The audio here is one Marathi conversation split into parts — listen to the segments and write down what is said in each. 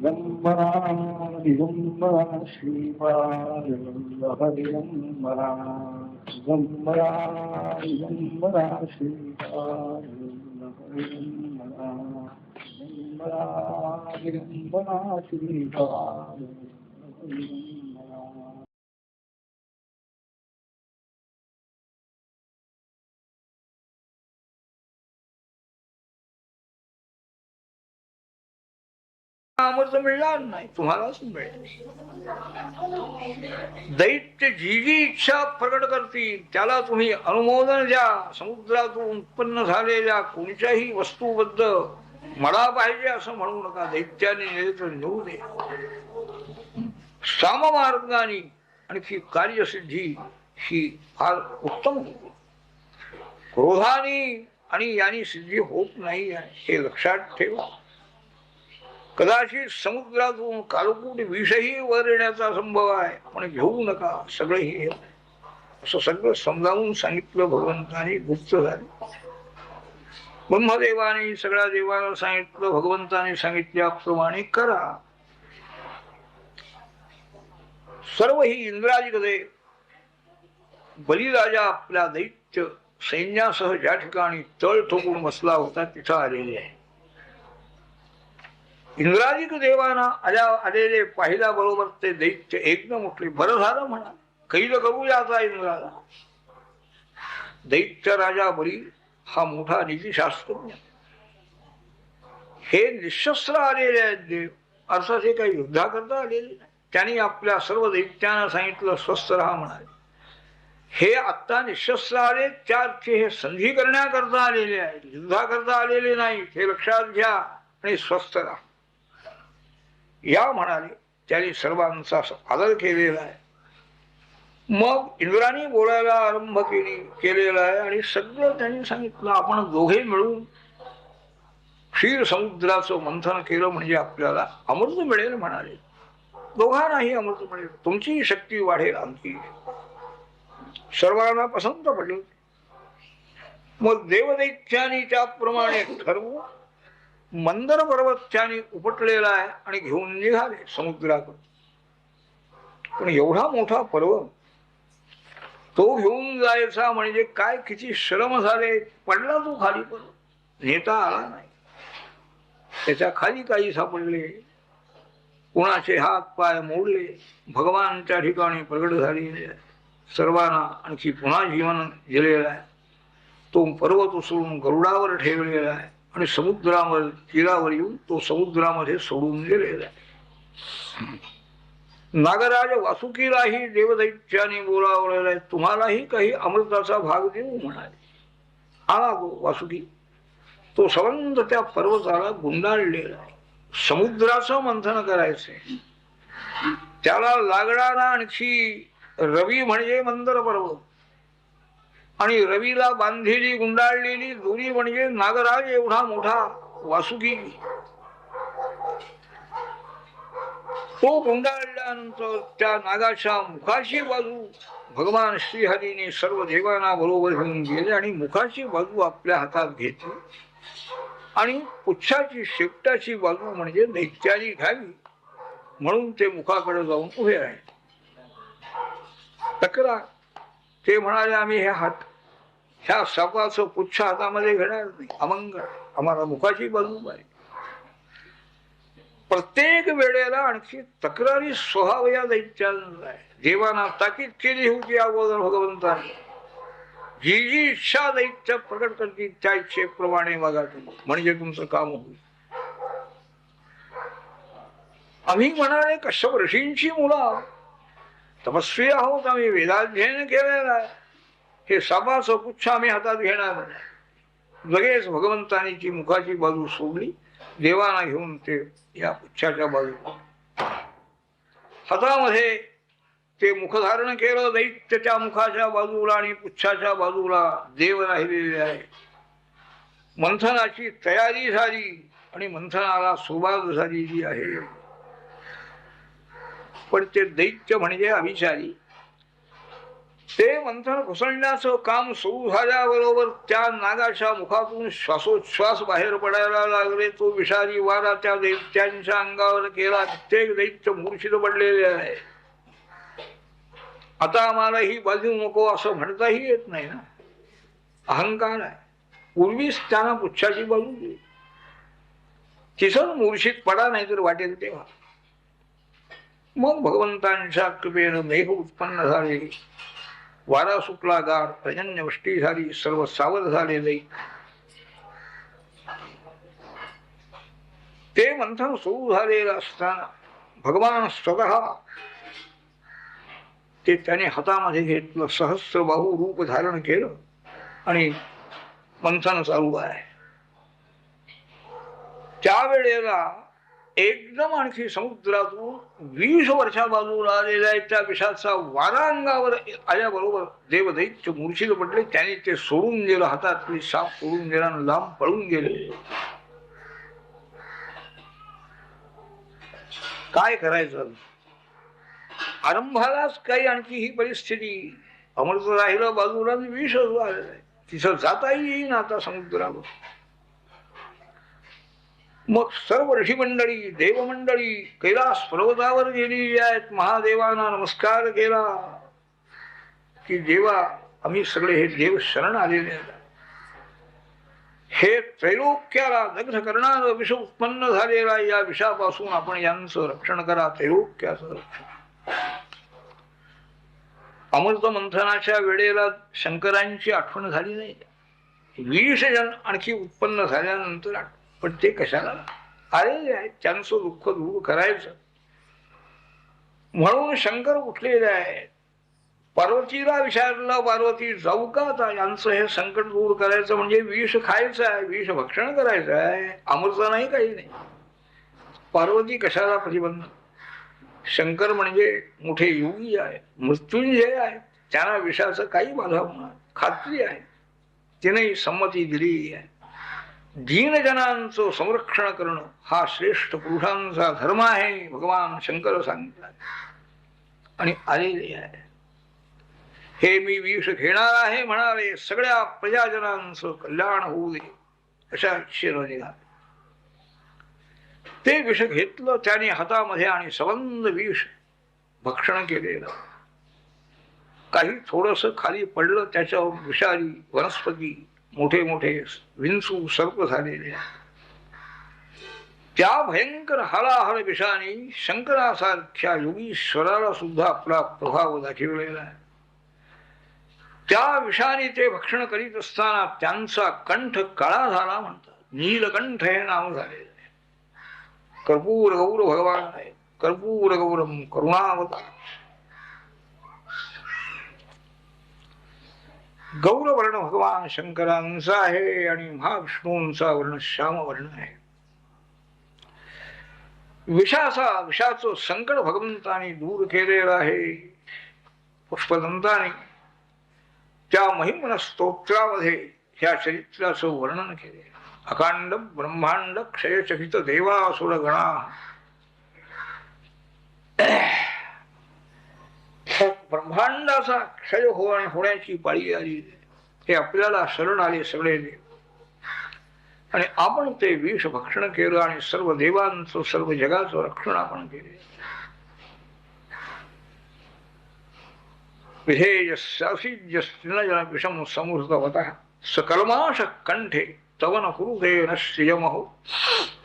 दिगंबरा दिगंबरा श्रीपाद दिगंबरा दिगंबरा दिगंबरा श्रीपाद दिगंबरा दिगंबरा दिगंबरा श्रीपाद दिगंबरा. अमृत मिळणार नाही, तुम्हालाच मिळेल. दैत्य जी जी इच्छा प्रकट करतील त्याला तुम्ही अनुमोदन द्या. समुद्रातून उत्पन्न झालेल्या कोणत्याही वस्तूबद्दल मला पाहिजे असं म्हणू नका. दैत्याने नेले तर नेऊ दे. साममार्गाने आणखी कार्यसिद्धी ही फार उत्तम होती. क्रोधाने आणि यांनी सिद्धी होत नाही हे लक्षात ठेवा. कदाचित समुद्रातून कालकूट विषही वर येण्याचा संभव आहे, पण घेऊ नका. सगळं हे असं सगळं समजावून सांगितलं भगवंताने. गुप्त झाले. ब्रह्मदेवाने सगळ्या देवाला सांगितलं. भगवंताने सांगितल्याप्रमाणे करा. सर्व ही इंद्राजिक देव बलिराजा आपल्या दैत्य सैन्यासह ज्या ठिकाणी तळ ठोकून बसला होता तिथं आलेले आहे. इंद्राजिक देवाना आलेले पाहिल्या बरोबर ते दैत्य एकदम उठले. बरं झालं म्हणा, कैद करूया आता इंद्राला. दैत्य राजा बली हा मोठा नीतिशास्त्रज्ञ. हे निशस्त्र आलेले आहेत देव, अर्थात हे काही युद्धा करता आलेले नाही. त्यांनी आपल्या सर्व दैत्यांना सांगितलं स्वस्थ राहा म्हणाले. हे आत्ता निशस्त्र आले, त्या अर्थी हे संधी करण्याकरता आलेले आहेत, युद्धा करता आलेले नाही. हे लक्षात घ्या आणि स्वस्थ राहा या म्हणाले. त्यांनी सर्वांचा आदर केलेला आहे. मग इंद्राने बोलायला आरंभ केलेला आहे आणि सगळं त्यांनी सांगितलं. आपण दोघे मिळून क्षीर समुद्राचं मंथन केलं म्हणजे आपल्याला अमृत मिळेल म्हणाले. दोघांनाही अमृत मिळेल, तुमची शक्ती वाढेल आमची. सर्वांना पसंत पडले. मग देवदैत्याने त्याप्रमाणे ठरवून मंदर पर्वत त्याने उपटलेला आहे आणि घेऊन निघाले समुद्राकडे. पण एवढा मोठा पर्वत तो घेऊन जायचा म्हणजे काय किती श्रम झाले. पडला तो खाली, पर्वत नेता आला नाही. त्याच्या खाली काही सापडले, कुणाचे हात पाय मोडले. भगवान त्या ठिकाणी प्रगट झालेले सर्वांना आणखी पुन्हा जीवन दिलेलं आहे. तो पर्वत उचलून गरुडावर ठेवलेला आहे आणि समुद्रावर तीरावर येऊन तो समुद्रामध्ये सोडून गेलेला आहे. नागराज वासुकीलाही देवदैत्याने बोलावलेला आहे. तुम्हालाही काही अमृताचा भाग देऊ म्हणाले. आला वासुकी. तो संबंध त्या पर्वताला गुंडाळलेला आहे. समुद्राचं मंथन करायचंय. त्याला लागणारा आणखी रवी म्हणजे मंदर पर्वत आणि रवीला बांधलेली गुंडाळलेली दोरी म्हणजे नागराज एवढा मोठा वासुकी. तो गुंडाळल्यानंतर त्या नागाच्या मुखाची बाजू भगवान श्रीहरीने सर्व देवांना बरोबर घेऊन गेले आणि मुखाची बाजू आपल्या हातात घेतली आणि पुच्छाची शेपटाची बाजू म्हणजे दैत्याने घ्यावी म्हणून ते मुखाकडे जाऊन उभे राहिले. तक्रार ते म्हणाले आम्ही ह्या सापाचं पुच्छ हातामध्ये घेणार नाही. अमंगळ, आम्हाला मुखाची बाजू पाहिजे. प्रत्येक वेळेला आणखी तक्रारी स्वभाव या दैत्याचा आहे. देवांना ताकीद केली होती अगोदर भगवंताने. जी जी इच्छा दैत्य प्रकट करतील त्या इच्छेप्रमाणे बघा तुम्ही, म्हणजे तुमचं काम होईल. आम्ही म्हणाले कश्यप ऋषींची मुलं तपस्वी आहोत, आम्ही वेदाध्ययन केलेलं आहे. हे सापाचं पुच्छ आम्ही हातात घेणार नाही. लगेच भगवंतानी ती मुखाची बाजू सोडली. देवाना घेऊन ते या पुच्छाच्या बाजू हातामध्ये ते मुख धारण केलं. दैत्य त्या मुखाच्या बाजूला आणि पुच्छाच्या बाजूला देव राहिलेले आहे. मंथनाची तयारी झाली आणि मंथनाला सुरुवात झालेली आहे. पण ते दैत्य म्हणजे अभिचारी ते मंथन घुसळण्याचं काम सुरू झाल्याबरोबर त्या नागाच्या मुखातून श्वासोच्छ्वास बाहेर पडायला लागले. तो विषारी वारा त्या दैत्यांच्या अंगावर केला. प्रत्येक दैत्य मूर्छित पडलेले आहे. आता आम्हाला ही बाजू नको असं म्हणताही येत नाही ना, अहंकार आहे. पूर्वीच त्यांना पुच्छाची बाजू दिली, तिथं मूर्छित पडा नाही तर वाटेल तेव्हा. मग भगवंतांच्या कृपेनं मेघ उत्पन्न झाले, वारा सुटला, गार पर्जन्यवृष्टी झाली, सर्व सावध झाले. दैत्य ते मंथन सुरू झालेलं असताना भगवान स्वतः ते त्याने हातामध्ये घेतलं, सहस्रबाहू रूप धारण केलं आणि मंथन चालू आहे. त्यावेळेला एकदम आणखी समुद्रातून 20 वर्षा बाजूला आलेल्या त्या विषाचा वारा अंगावर आल्याबरोबर देवदैत्य मूर्छित पडले. त्याने ते सोडून दिलं, हातातली साप सोडून दिला, लांब पळून गेले. काय करायचं? आरंभालाच काही आणखी ही परिस्थिती, अमृत राहिलं बाजूला, विष आलेलं आहे, तिथं जाताही येईन आता समुद्रावर. मग सर्व ऋषी मंडळी, देवमंडळी कैलास पर्वतावर गेलेली आहेत. महादेवांना नमस्कार केला की देवा, आम्ही सगळे हे देव शरण आलेले आहेत. हे त्रैलोक्याला दग्ध करणारं विष उत्पन्न झालेला, या विषापासून आपण यांचं रक्षण करा, त्रैलोक्याचं रक्षण. अमृत मंथनाच्या वेळेला शंकरांची आठवण झाली नाही. 20 जण आणखी उत्पन्न झाल्यानंतर, पण ते कशाला आलेले आहेत, त्यांचं दुःख दूर करायचं म्हणून शंकर उठलेले आहेत. पार्वतीला विचारलं, पार्वती जाऊ का आता? यांचं हे संकट दूर करायचं म्हणजे विष खायचं आहे, विष भक्षण करायचं आहे, अमृत नाही, काही नाही. पार्वती कशाला प्रतिबंध? शंकर म्हणजे मोठे योगी आहे, मृत्युंजय आहे, त्यांना विषाचं काही बाधा होणार खात्री आहे. तिने संमती दिली आहे. दीनजनांचं संरक्षण करणं हा श्रेष्ठ पुरुषांचा धर्म आहे, भगवान शंकर सांगतात. आणि आलेले आहे. हे मी विष घेणार आहे म्हणाले, सगळ्या प्रजाजनांचं कल्याण होऊ दे अशा इच्छेनं निघाले. ते विष घेतलं त्याने हातामध्ये आणि सबंध विष भक्षण केलेलं. काही थोडस खाली पडलं, त्याच्यावर विषारी वनस्पती, मोठे मोठे विंचू, सर्प झालेले. त्या भयंकर हळाहळ विषाने शंकरासारख्या योगीश्वराला सुद्धा आपला प्रभाव दाखवलेला आहे. त्या विषाने ते भक्षण करीत असताना त्यांचा कंठ काळा झाला म्हणतात. नीलकंठ हे नाव झालेलं आहे. कर्पूर गौर भगवान आहे. कर्पूर गौरम करुणावतार. गौरवर्ण भगवान शंकरांचा आहे आणि महाविष्णूंचा वर्ण श्यामवर्ण आहे. विषाचं संकट भगवंताने दूर केलेलं आहे. पुष्पदंताने त्या महिमन स्तोत्रामध्ये ह्या चरित्राचं वर्णन केले. अकांड ब्रह्मांड क्षयचकित देवासुर गणा. ब्रह्मांडाचा क्षय होण्याची पाळी आली. हे आपल्याला शरण आले सगळे देव, आणि आपण ते विष भक्षण केलं आणि सर्व देवांचं, सर्व जगाचं रक्षण आपण केले. विधेयस्यासीजस्त्रिनजन विषम समृद्धवतः सकल्माश कंठे तवन कुरुते न श्रियमहो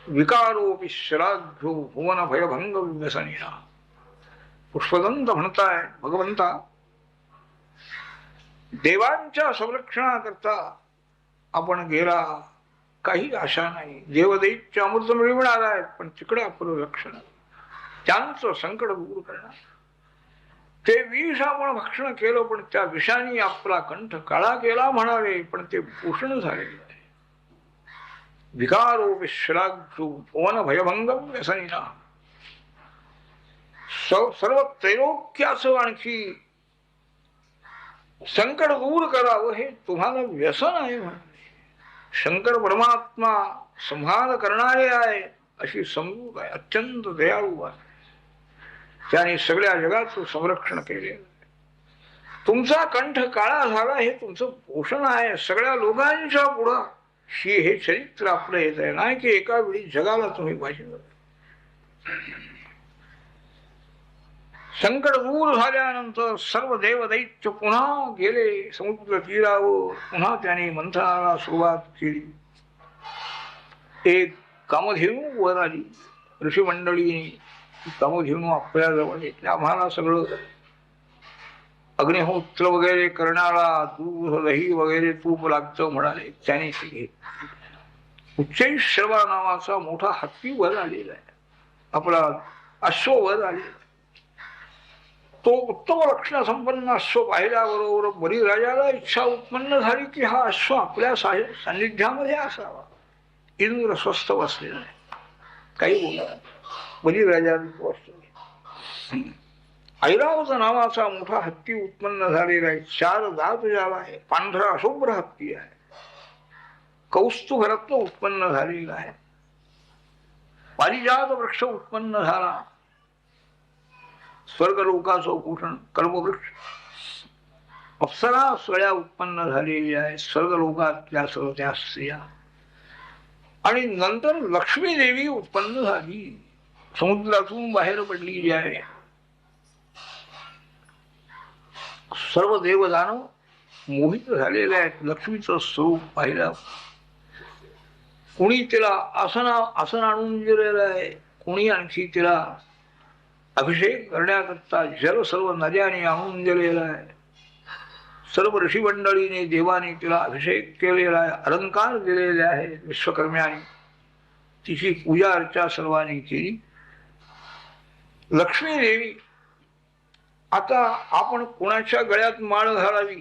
विकारोपि श्राद्धो भुवन भयभंग व्यसनिना. पुष्पदंत म्हणताय, भगवंता, देवांच्या संरक्षणाकरता आपण गेला, काही आशा नाही. देवदैत्य अमृत मिळवणार आहेत, पण तिकडे आपलं रक्षण, त्यांचं संकट दूर करणार. ते विष आपण भक्षण केलं, पण त्या विषाने आपला कंठ काळा केला म्हणाले, पण ते भूषण झालेले आहे. विकारो विश्राग्रू भुवन भयभंग व्यसनिना. सर्व त्रैलोक्याचं आणखी संकट दूर करावं हे तुम्हाला व्यसन आहे म्हणाले. शंकर परमात्मा संहार करणारे आहे अशी समजूत आहे. अत्यंत दयाळू आहे. त्याने सगळ्या जगाचं संरक्षण केले. तुमचा कंठ काळा झाला हे तुमचं पोषण आहे. सगळ्या लोकांच्या पुढं हे चरित्र आपलं येत आहे. नाही की एका वेळी जगाला तुम्ही पाहिजे. संकट दूर झाल्यानंतर सर्व देवदैत्य पुन्हा गेले समुद्र तीरावर. पुन्हा त्याने मंथनाला सुरुवात केली. एक कामधेनू वर आली. ऋषी मंडळीने कामधेनू आपल्याजवळ घेतली. आम्हाला सगळं अग्निहोत्र वगैरे करणारा दूध दही वगैरे तूप लागतं म्हणाले. त्याने ते घेतली. उच्चैश्रवा नावाचा मोठा हत्ती वर आलेला आहे. आपला अश्व वर आलेला. तो उत्तम लक्षण संपन्न अश्व पाहिल्याबरोबर बलिराजाला इच्छा उत्पन्न झाली की हा अश्व आपल्या सान्निध्यामध्ये असावा. इंद्र स्वस्थ बसलेला आहे. काही बोला बलिराजाने ऐरावत नावाचा मोठा हत्ती उत्पन्न झालेला आहे. 4 दात ज्याला आहे. पांढरा शुभ्र हत्ती आहे. कौस्तुभरत्न उत्पन्न झालेला आहे. पारिजात वृक्ष उत्पन्न झाला. स्वर्गलोकाचं भूषण कल्पवृक्ष. अप्सरा सगळ्या उत्पन्न झालेल्या आहे स्वर्गलोकातल्या सर्व त्या स्त्रिया. आणि नंतर लक्ष्मी देवी उत्पन्न झाली. समुद्रातून बाहेर पडलेली आहे. सर्व देवदानव मोहित झालेले आहेत लक्ष्मीचं स्वरूप पाहिलं. कोणी तिला आसन आणून दिलेलं आहे. कोणी आणखी तिला अभिषेक करण्याकरता जल सर्व नद्याने आणून दिलेला आहे. सर्व ऋषी मंडळीने देवाने तिला अभिषेक केलेला आहे. अलंकार दिलेले आहेत विश्वकर्म्याने. तिची पूजा अर्चा सर्वांनी केली. लक्ष्मी देवी आता आपण कोणाच्या गळ्यात माळ घालावी,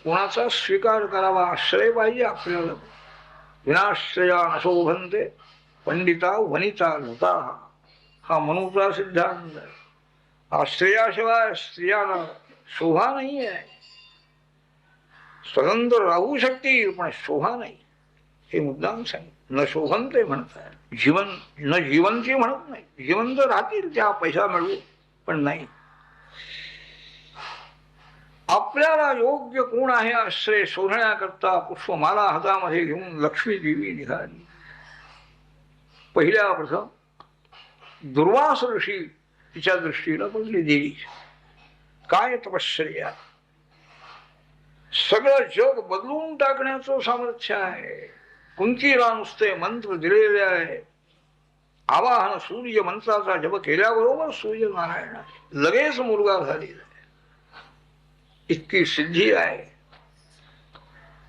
कोणाचा स्वीकार करावा, आश्रय पाहिजे आपल्याला. विनाश्रया नशोभन्ते पंडिता वनिता लता हा मनुचा सिद्धांत आहे. आश्रयाशिवाय स्त्रियांना शोभा नाही आहे. स्वतंत्र राहू शकतील पण शोभा नाही. हे मुद्दाम सांग. न शोभनते म्हणतात. न जीवनची म्हणत नाही. जिवंत राहतील त्या पैसा मिळवू पण नाही. आपल्याला योग्य कोण आहे आश्रय शोधण्याकरता पुष्पमाला हातामध्ये घेऊन लक्ष्मी देवी निघाली. पहिल्या प्रथम दुर्वास ऋषी तिच्या दृष्टीला पडली. देवी काय तपश्चर्या. सगळं जग बदलून टाकण्याचं सामर्थ्य आहे. कुंतीला नुसते मंत्र दिलेले आहे. आवाहन सूर्य मंत्राचा जप केल्याबरोबर सूर्यनारायण लगेच मुलगा झालेला आहे. इतकी सिद्धी आहे.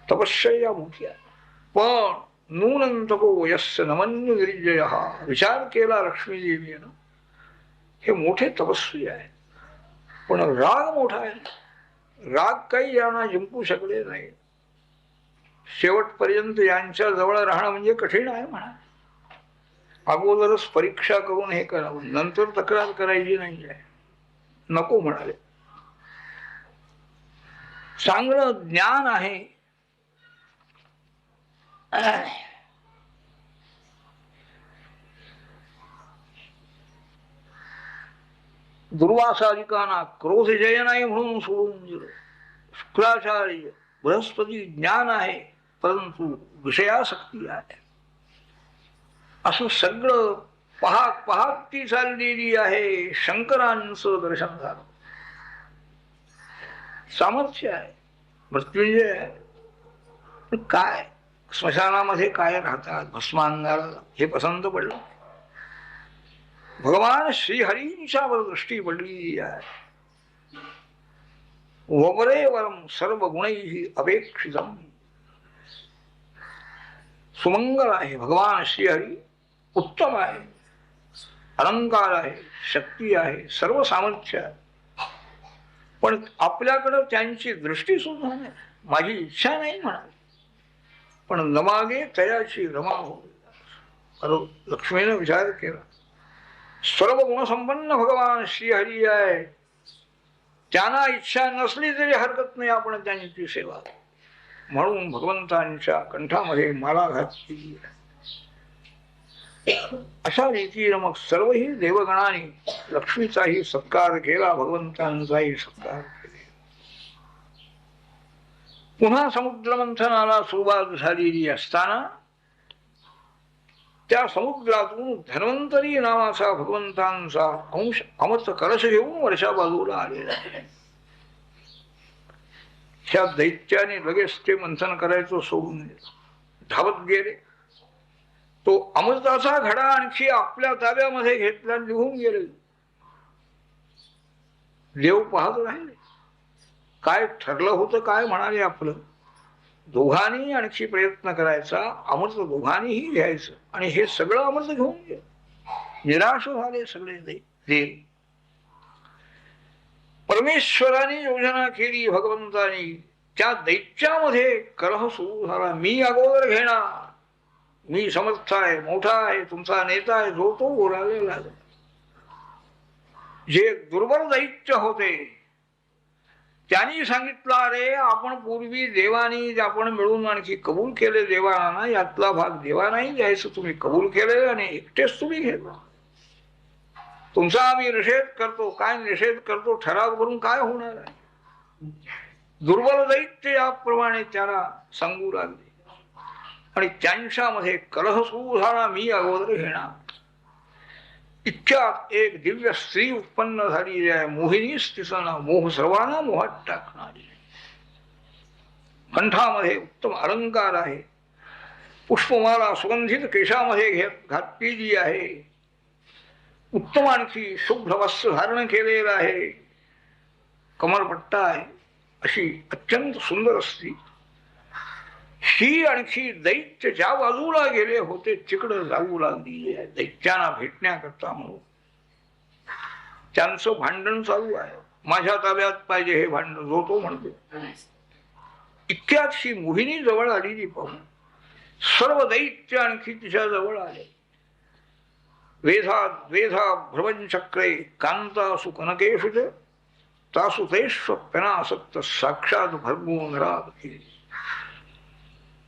तपश्चर्या मोठी आहे. पण नूनंतको यस्य नमन्य गिरिजय हा विचार केला लक्ष्मी देवीनं. हे मोठे तपस्वी आहे. पण राग मोठा आहे. राग काही यांना जिंकू शकले नाही. शेवटपर्यंत यांच्या जवळ राहणं म्हणजे कठीण आहे म्हणा. अगोदरच परीक्षा करून हे करावं. नंतर तक्रार करायची नाही आहे. नको म्हणाले. चांगलं ज्ञान आहे. दुर्वासाधिकांना क्रोध जय नाही म्हणून सोडून दिलं. शुक्राचार्य बृहस्पती ज्ञान आहे परंतु विषयासक्ती आहे. असं सगळं पाहत पाहत ती चाललेली आहे. शंकरांचं दर्शन झालं. सामर्थ्य आहे. मृत्युंजय आहे. काय स्मशानामध्ये काय राहतात भस्मांगाला हे पसंत पडलं. भगवान श्रीहरींच्या वर दृष्टी पडली आहे. वरे वरम सर्व गुणैः अपेक्षितम. सुमंगल आहे भगवान श्रीहरी. उत्तम आहे. अलंकार आहे. शक्ती आहे. सर्व सामर्थ्य आहे. पण आपल्याकडं त्यांची दृष्टी सुद्धा नाही. माझी इच्छा नाही म्हणाली. पण नमागे तयाची रमा हो. लक्ष्मीनं विचार केला. सर्व गुणसंपन्न भगवान श्रीहरी आहे. त्यांना इच्छा नसली तरी हरकत नाही आपण त्यांची सेवा. म्हणून भगवंतांच्या कंठामध्ये माला घातली. अशा रीतीने मग सर्वही देवगणाने लक्ष्मीचाही सत्कार केला. भगवंतांचाही सत्कार केला. पुन्हा समुद्र मंथनाला सुरुवात झालेली असताना त्या समुद्रातून धन्वंतरी नावाचा भगवंतांचा अंश अमृत कलश घेऊन वर्षा बाजूला आलेला आहे. ह्या दैत्याने लगेच ते मंथन करायचं सोडून धावत गेले. तो अमृताचा घडा आणखी आपल्या ताब्यामध्ये घेतला, निघून गेले. देव पाहत राहिले. काय ठरलं होतं, काय म्हणाले आपलं, दोघांनी आणखी प्रयत्न करायचा, अमृत दोघांनीही घ्यायचं, आणि हे सगळं अमृत घेऊन गेले. निराश झाले सगळे देव. परमेश्वराने योजना केली, भगवंतानी त्या दैत्यामध्ये कलह सुरू झाला. मी अगोदर घेणार, मी समर्थ आहे, मोठा आहे, तुमचा नेता आहे, जो तो बोलायला. जे दुर्बल दैत्य होते त्यांनी सांगितलं, अरे आपण पूर्वी देवानी आपण मिळून आणखी कबूल केले देवाना, यातला भाग देवानाही द्यायचं तुम्ही कबूल केले आणि एकटेच तुम्ही घेतला. तुमचा आम्ही निषेध करतो. काय निषेध करतो, ठराव करून काय होणार आहे. दुर्बल दैत्य याप्रमाणे त्याला सांगू लागले आणि त्यांच्यामध्ये कलह सुरू झाला. मी अगोदर घेणार. इतक्यात एक दिव्य स्त्री उत्पन्न झालेली आहे. मोहिनीच तिचं नाव. मोह सर्वांना मोहात टाकणारी. कंठामध्ये उत्तम अलंकार आहे. पुष्पमाला सुगंधित केशामध्ये घातलेली आहे. उत्तम आणखी शुभ्र वस्त्र धारण केलेलं आहे. कमरपट्टा आहे. अशी अत्यंत सुंदर स्त्री. ही आणखी दैत्य ज्या बाजूला गेले होते तिकडं जाऊ लागली आहे, दैत्यांना भेटण्याकरता म्हणून. त्यांचं भांडण चालू आहे. माझ्या ताब्यात पाहिजे हे भांडण, जो तो म्हणतो. इतक्यात ही मोहिनी जवळ आलेली पाहून सर्व दैत्य आणखी तिच्या जवळ आले. वेधा द्वेधा भ्रमणचक्रे कांतासु कनकेषु च तासु तेष्वप्यनासक्त साक्षात भर्गो नरावती.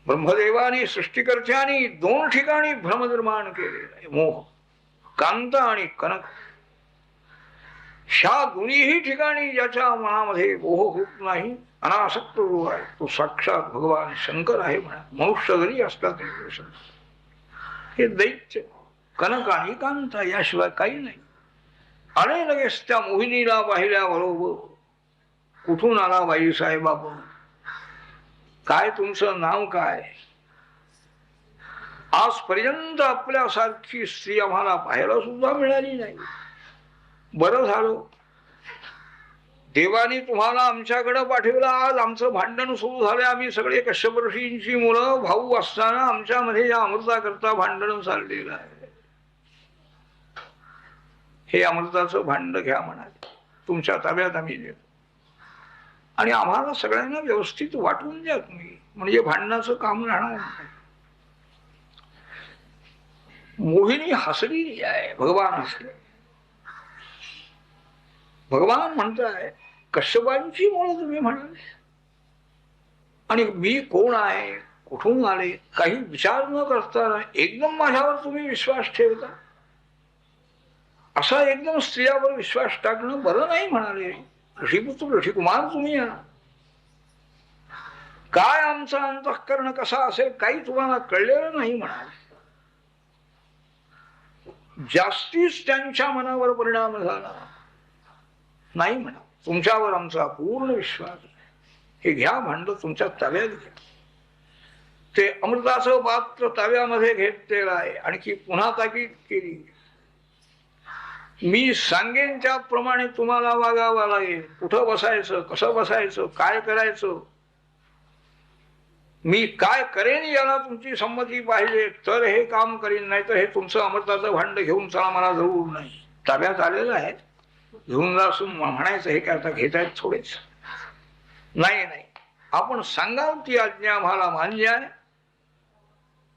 ब्रह्मदेवाने सृष्टिकर्त्याने दोन ठिकाणी भ्रम निर्माण केलेला आहे, मोह. कांता आणि कनक, ह्या दोन्ही ठिकाणी ज्याच्या मनामध्ये मोह होत नाही, अनासक्त जो आहे तो साक्षात भगवान शंकर आहे म्हणा. मनुष्य जरी असला तरी हे दैत्य कनक आणि कांता याशिवाय काही नाही. आणि लगेच त्या मोहिनीला पाहिल्याबरोबर, कुठून आला बाई साहेब आपण, काय तुमचं नाव काय, आजपर्यंत आपल्यासारखी स्त्री आम्हाला पाहायला सुद्धा मिळाली नाही. बरं झालं देवानी तुम्हाला आमच्याकडे पाठवलं. आज आमचं भांडण सुरू झालं. आम्ही सगळे कश्यप ऋषींची मुलं भाऊ असताना आमच्यामध्ये या अमृताकरता भांडण चाललेलं आहे. हे अमृताचं भांड घ्या म्हणाले, तुमच्या ताब्यात आम्ही देतो आणि आम्हाला सगळ्यांना व्यवस्थित वाटून द्या तुम्ही, म्हणजे भांडणाचं काम राहणार नाही. मोहिनी हसलेली आहे. भगवान हसले. भगवान म्हणताय, कश्यपांची मुलं तुम्ही म्हणाले आणि मी कोण आहे, कुठून आले, काही विचार न करता एकदम माझ्यावर तुम्ही विश्वास ठेवता. असा एकदम स्त्रियावर विश्वास टाकणं बरं नाही म्हणाले. ऋषिपुत्र ऋषिकुमार तुम्ही या, काय आमचा अंतःकरण कसा असेल काही तुम्हाला कळलेलं नाही म्हणाले. जास्तीच त्यांच्या मनावर परिणाम झाला नाही म्हणा. तुमच्यावर आमचा पूर्ण विश्वास आहे. हे घ्या भांड, तुमच्या ताब्यात घ्या. ते अमृताचं पात्र ताब्यामध्ये घेतलेलं आहे. आणखी पुन्हा ताकीद केली, मी सांगेन त्याप्रमाणे तुम्हाला वागावं लागेल. कुठं बसायचं, कसं बसायचं, काय करायचं, मी काय करेन याला तुमची संमती पाहिजे तर हे काम करीन, नाही तर हे तुमचं अमृताचं भांड घेऊन चला, मला जरूर नाही. ताब्यात आलेलं आहे, घेऊन जा असं म्हणायचं. हे काय आता घेतायत थोडेच नाही. नाही, आपण सांगाल ती आज्ञा आम्हाला मान्य आहे.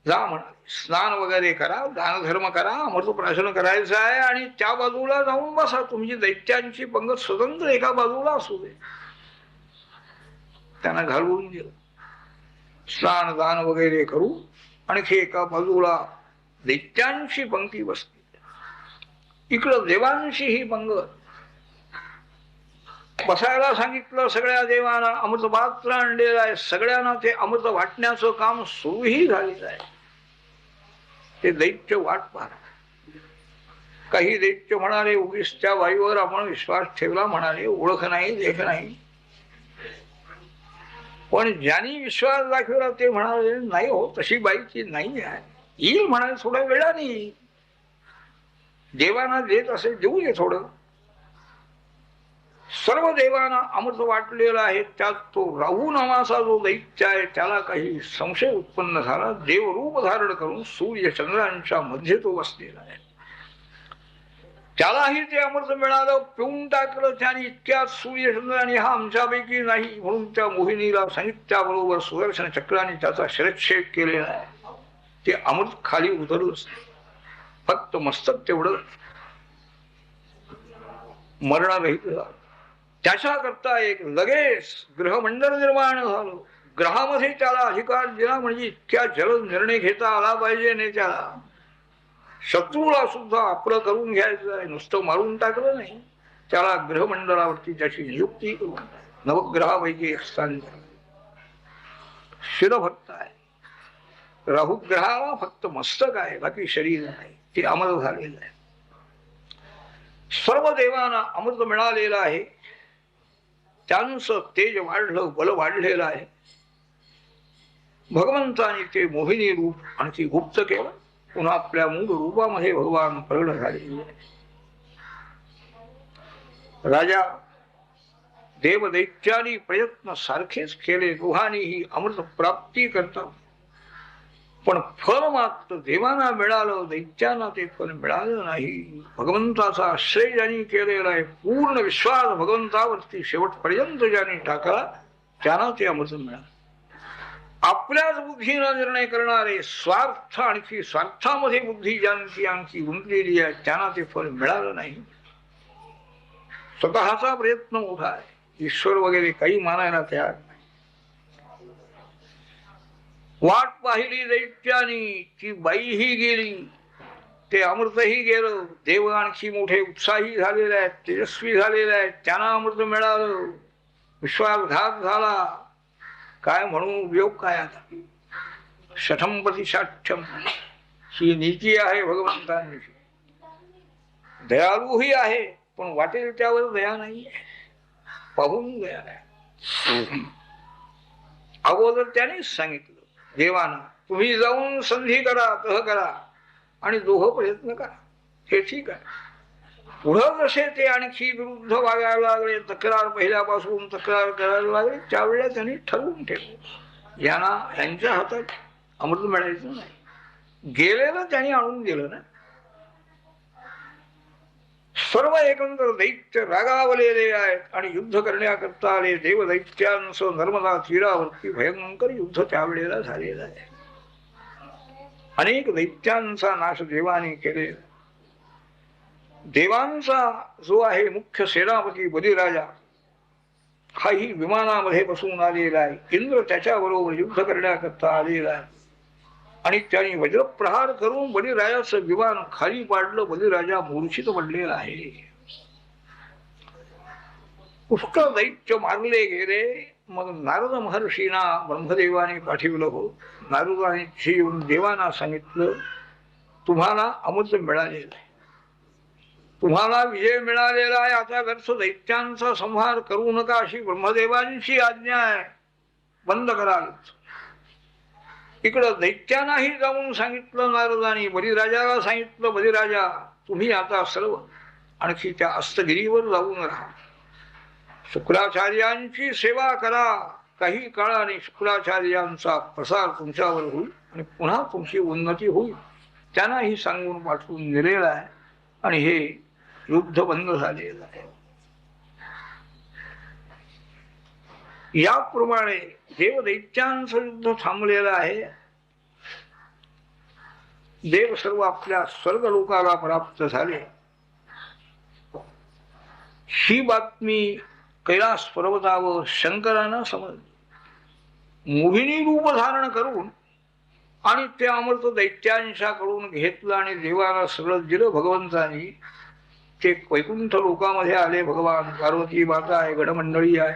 जा म्हणाले. स्नान वगैरे करा, दानधर्म करा, अमृतप्राशन करायचं आहे आणि त्या बाजूला जाऊन बसा. तुमची दैत्यांची पंगत स्वतंत्र एका बाजूला असू दे. त्यांना घालवून गेलं. स्नान दान वगैरे करू आणखी एका बाजूला दैत्यांची पंक्ती बसली, इकडं देवांची ही पंगत. बसायला सांगितलं सगळ्या देवांना, अमृत पात्र आणलेलं आहे, सगळ्यांना ते अमृत वाटण्याचं काम सुरूही झालेलं आहे. ते दैत्य वाट पाहत. काही दैत्य म्हणाले उगीच त्या बाईवर आपण विश्वास ठेवला, म्हणाले ओळख नाही देख नाही. पण ज्यांनी विश्वास दाखवला ते म्हणाले नाही हो, तशी बाईची नाही आहे, येईल म्हणाले थोड्या वेळाने, देवांना देत असे देऊ दे थोडं. सर्व देवांना अमृत वाटलेला आहे. त्यात तो राहू नावाचा जो दैत्य आहे त्याला काही संशय उत्पन्न झाला. देवरूप धारण करून सूर्य चंद्रांच्या मध्ये तो बसलेला आहे. त्यालाही ते अमृत मिळालं, पिऊन टाकलं त्याने. इतक्यात सूर्यचंद्राने हा आमच्यापैकी नाही म्हणून त्या मोहिनीला सांगितल्याबरोबर सुदर्शन चक्राने त्याचा शिरच्छेद केलेला आहे. ते अमृत खाली उतरलंच, फक्त मस्तक तेवढं मरणारहित झालं. त्याच्याकरता एक लगेच ग्रहमंडळ निर्माण झालं. ग्रहामध्ये त्याला अधिकार दिला, म्हणजे इतक्या जलद निर्णय घेता आला पाहिजे नाही त्याला. शत्रूला सुद्धा आपलं करून घ्यायचं आहे, नुसतं मारून टाकलं नाही. त्याला ग्रहमंडळावरती त्याची नियुक्ती करून नवग्रहापैकी एक स्थान शिरभक्त आहे. राहुग्रहाला फक्त मस्तक आहे, बाकी शरीर नाही. ते अमर झालेलं आहे. सर्व देवांना अमृत मिळालेलं आहे. त्यांचं तेज वाढलं, बल वाढलेलं आहे. भगवंताने ते मोहिनी रूप आणखी गुप्त केलं. पुन्हा आपल्या मूळ रूपामध्ये भगवान प्रगट झालेले आहे. राजा देवदैत्यानी प्रयत्न सारखेच केले, दोघांनीही अमृत प्राप्ती करता, पण फल मात्र देवांना मिळालं, दैत्यांना ते फल मिळालं नाही. भगवंताचा आश्रय ज्यांनी केलेला आहे, पूर्ण विश्वास भगवंतावरती शेवटपर्यंत ज्यांनी टाकला, त्यांना ते अमृत मिळालं. आपल्याच बुद्धीनं निर्णय करणारे, स्वार्थ आणखी स्वार्थामध्ये बुद्धी ज्यांची आणखी गुंतलेली आहे, त्यांना ते फल मिळालं नाही. स्वतःचा प्रयत्न मोठा आहे, ईश्वर वगैरे काही मानायला तयार नाही. वाट पाहिली दैत्यानी, ती बाईही गेली, ते अमृतही गेलं. देव आणखी मोठे उत्साही झालेले आहेत, तेजस्वी झालेले आहेत, त्यांना अमृत मिळालं. विश्वासघात झाला, काय म्हणून उपयोग काय आता. शठम प्रतिशाठ्यम ही नीती आहे भगवंतांची. दयाळूही आहे, पण वाटेल त्यावर दया नाही, पाहून दया आहे. अगोदर त्यानेच सांगितलं देवाना, तुम्ही जाऊन संधी करा, तह करा आणि दोघं प्रयत्न करा, हे ठीक आहे. पुढं जसे ते आणखी विरुद्ध वागायला लागले, तक्रार पहिल्यापासून तक्रार करायला लागले, त्यावेळेला त्यांनी ठरवून ठेवलं यांना यांच्या हातात अमृत मिळायचं नाही. गेलेलं त्यांनी आणून दिलं ना. सर्व एकंदर दैत्य रागावलेले आहेत आणि युद्ध करण्याकरता आले. देव दैत्यांचं नर्मदा तीरावरती भयंकर युद्ध त्यावेळेला झालेलं आहे. अनेक दैत्यांचा नाश देवाने केले. देवांचा जो आहे मुख्य सेनापती बलिराजा, हाही विमानामध्ये बसून आलेला आहे. इंद्र त्याच्याबरोबर युद्ध करण्याकरता आलेला आहे आणि त्यांनी वज्रप्रहार करून बलिराजाचं विमान खाली पाडलं. बलिराजा मूर्छित पडलेला आहे. पुष्कळ दैत्य मारले गेले. मग नारद महर्षींना ब्रह्मदेवाने पाठविलं. हो, नारदाने येऊन देवांना सांगितलं, तुम्हाला अमृत मिळालेलं आहे, तुम्हाला विजय मिळालेला आहे, आता व्यर्थ दैत्यांचा संहार करू नका अशी ब्रह्मदेवांची आज्ञा आहे, बंद करा. इकडं दैत्यांनाही जाऊन सांगितलं नारदानी, बलिराजाला सांगितलं, बलिराजा तुम्ही आता सर्व आणखी त्या अस्तगिरीवर जाऊन राहा, शुक्राचार्यांची सेवा करा. काही काळाने शुक्राचार्यांचा प्रसार तुमच्यावर होईल आणि पुन्हा तुमची उन्नती होईल. त्यांनाही सांगून पाठवून दिलेला आहे आणि हे युद्ध बंद झालेलं आहे. याप्रमाणे देव दैत्यांचं युद्ध थांबलेलं आहे. देव सर्व आपल्या स्वर्ग लोकाला प्राप्त झाले. ही बातमी कैलास पर्वतावर शंकरांना समजली. मोहिनी रूप धारण करून आणि ते अमृत दैत्यांच्याकडून घेतलं आणि देवाला सगळं दिलं भगवंतानी. ते वैकुंठ लोकामध्ये आले. भगवान पार्वती माता आहे, गणमंडळी आहे.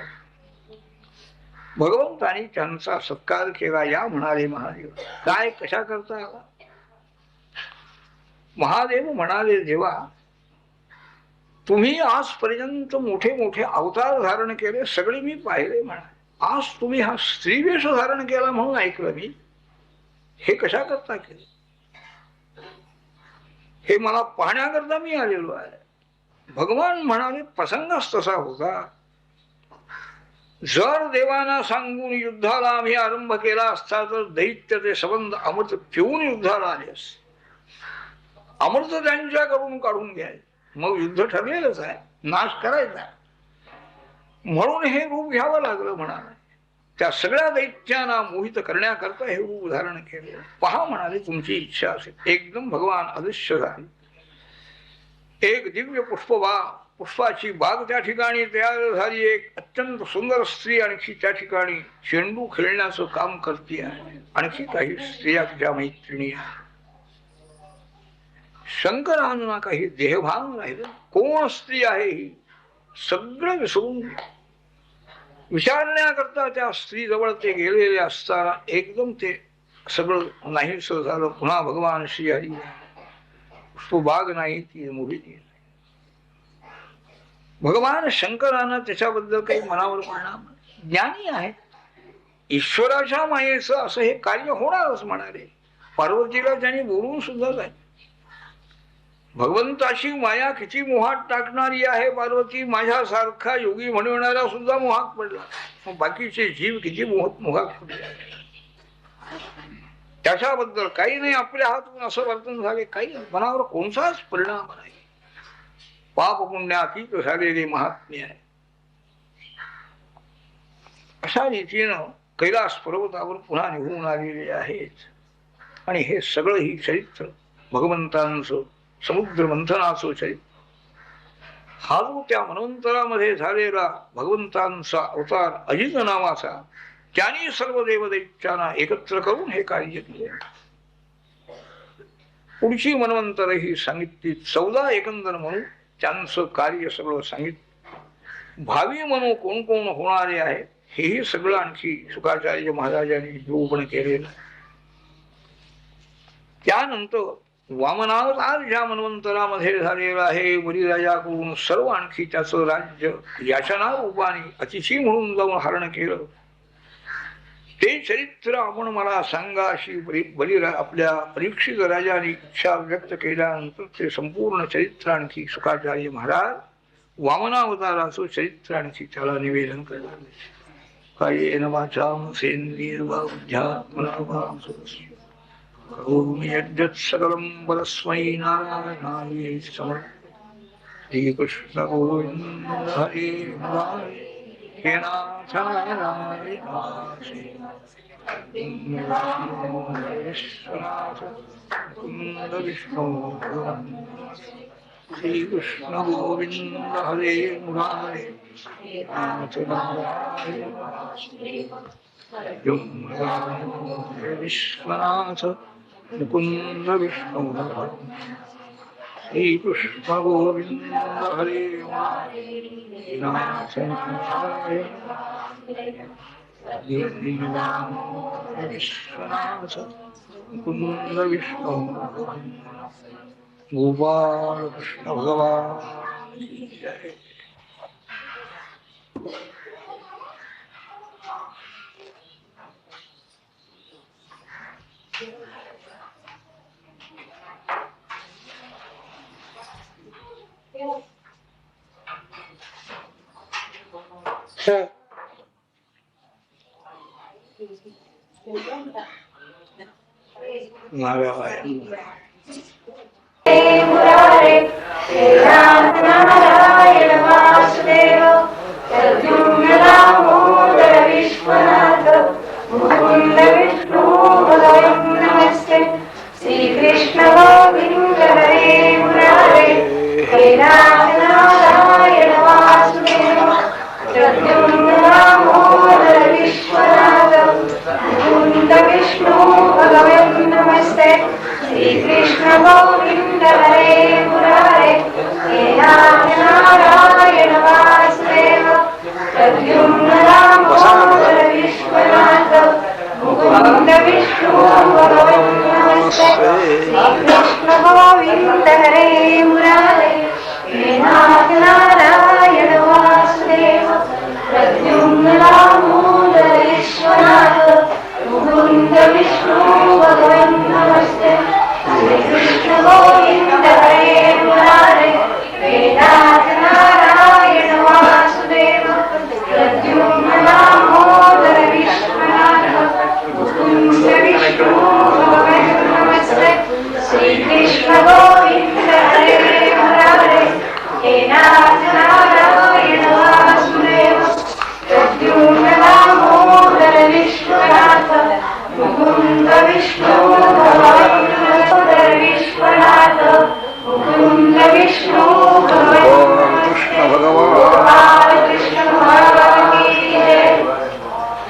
भगवंतांनी त्यांचा सत्कार केला. या म्हणाले महादेव. काय कशा करता आला? महादेव म्हणाले, देवा तुम्ही आजपर्यंत मोठे मोठे अवतार धारण केले, सगळे मी पाहिले म्हणा. आज तुम्ही हा स्त्रीवेश धारण केला म्हणून ऐकलं मी. हे कशा करता केले? हे मला पाहण्याकरता मी आलेलो आहे. भगवान म्हणाले, प्रसंगच तसा होता. जर देवांना सांगून युद्धाला आम्ही आरंभ केला असता तर दैत्य ते संबंध अमृत पिऊन युद्धाला आले असते. अमृत त्यांच्याकडून काढून घ्यायचे. मग युद्ध ठरलेलंच आहे, नाश करायचा. म्हणून हे रूप घ्यावं लागलं म्हणाले. त्या सगळ्या दैत्यांना मोहित करण्याकरता हे रूप धारण केले. पहा म्हणाले, तुमची इच्छा असेल. एकदम भगवान अदृश्य झाले. एक दिव्य पुष्पाची बाग त्या ठिकाणी तयार झाली. एक अत्यंत सुंदर स्त्री आणखी त्या ठिकाणी चेंडू खेळण्याचं काम करते आहे. आणखी काही स्त्रिया तिच्या मैत्रिणी आहेत. शंकरांना काही देहभान राहिलं. कोण स्त्री आहे ही? सगळं विसरून विचारण्याकरता त्या स्त्री जवळ ते गेलेले असताना एकदम ते सगळं नाहीस झालं. पुन्हा भगवान श्री हरी पुष्पबाग नाही, ती मोहिनी. भगवान शंकरांना त्याच्याबद्दल काही मनावर परिणाम. ज्ञानी आहे. ईश्वराच्या मायेचं असं हे कार्य होणारच म्हणाले. पार्वतीला त्यांनी बोलून सुद्धा काय, भगवंताची माया किती मोहात टाकणारी आहे. पार्वती माझ्यासारखा योगी म्हणणारा सुद्धा मोहात पडला. मग बाकीचे जीव किती मोहात पडले. त्याच्याबद्दल काही नाही. आपल्या हातून असं वर्तन झाले, काही मनावर कोणताच परिणाम नाही. पाप पुण्यातीत झालेले महात्म्य आहे. अशा रीतीनं कैलास पर्वतावर पुन्हा निघून आलेले आहेत. आणि हे सगळं ही चरित्र भगवंतांचं समुद्र मंथनाचं चरित्र. हा जो त्या मनवंतरामध्ये झालेला भगवंतांचा अवतार अजित नावाचा, त्यांनी सर्व देवदैत्यांना एकत्र करून हे कार्य केले. पुढची मनवंतर ही सांगितली 14 एकंदर म्हणून त्यांचं कार्य सगळं सांगितलं. भावी म्हणून कोण कोण होणारे आहेत हेही सगळं आणखी शुकाचार्य महाराजांनी निरूपण केलेलं. त्यानंतर वामनावतार ज्या मनवंतरामध्ये झालेला आहे, बलिराजाकडून सर्व आणखी त्याचं राज्य याचना रूपाने अतिथी म्हणून जाऊन हरण केलं. ते चरित्र आपण मला सांगा अशी आपल्या परीक्षित राजाने इच्छा व्यक्त केल्यानंतर ते संपूर्ण चरित्र आणखी शुकाचार्य महाराज वामनावताराचं चरित्र आणखी त्याला निवेदन करणार. कायेन वाचां सेन्द्रियर्वाध्यात्मना करोमि यद्यत् सकलं परस्मै नारायणाय समर्पयामि. श्रीकृष्ण गोविंद हरे मुरारे हे नाथ नारायण मुकुंद विष्णु. श्रीकृष्ण गोविंद हरे मुरारे नाथ नारायण विश्वनाथ मुकुंद विष्णु. श्रीकृष्ण गोविंद हरे नाथ नारायण विश्वनाथ मुकुंद विष्णु. गोपाल कृष्ण भगवान जय. नारायण नारायण वासुदेव दामोदर विश्वनाथ मुकुंद विष्णु भगवान नमस्ते. श्रीकृष्ण गोविंद हरे मुरारे हे नारायण वासुदेव दामोदर विश्वनाथ मुकुंद विष्णु भगवान नमस्ते. श्रीकृष्ण गोविंद हरे मुरारे हे नारायण वासुदेव प्रद्युम्न दामोदर विश्वनाथ मुकुंद विष्णु भगवन् नमस्ते श्रीकृष्ण गोविंद हरे मुरारे हे नाथ नारायण वासुदेव प्रद्युम्न दामोदर विश्वनाथ मुकुंद विष्णु भगवन् नमस्ते श्रीकृष्ण गोविंद हरे मुरारे हे नाथ नारायण वासुदेव प्रद्युम्न दामोदर विश्वनाथ मुकुंद विष्णु भगवन् नमस्ते श्रीकृष्ण गोविंद हरे मुरारे हे नाथ नारायण वासुदेव प्रद्युम्न दामोदर विश्वनाथ मुकुंद विष्णु भगवन् विश्वनाथ मुकुंद विष्णु भगवन् कृष्ण भगवान कृष्ण भगवान की जय।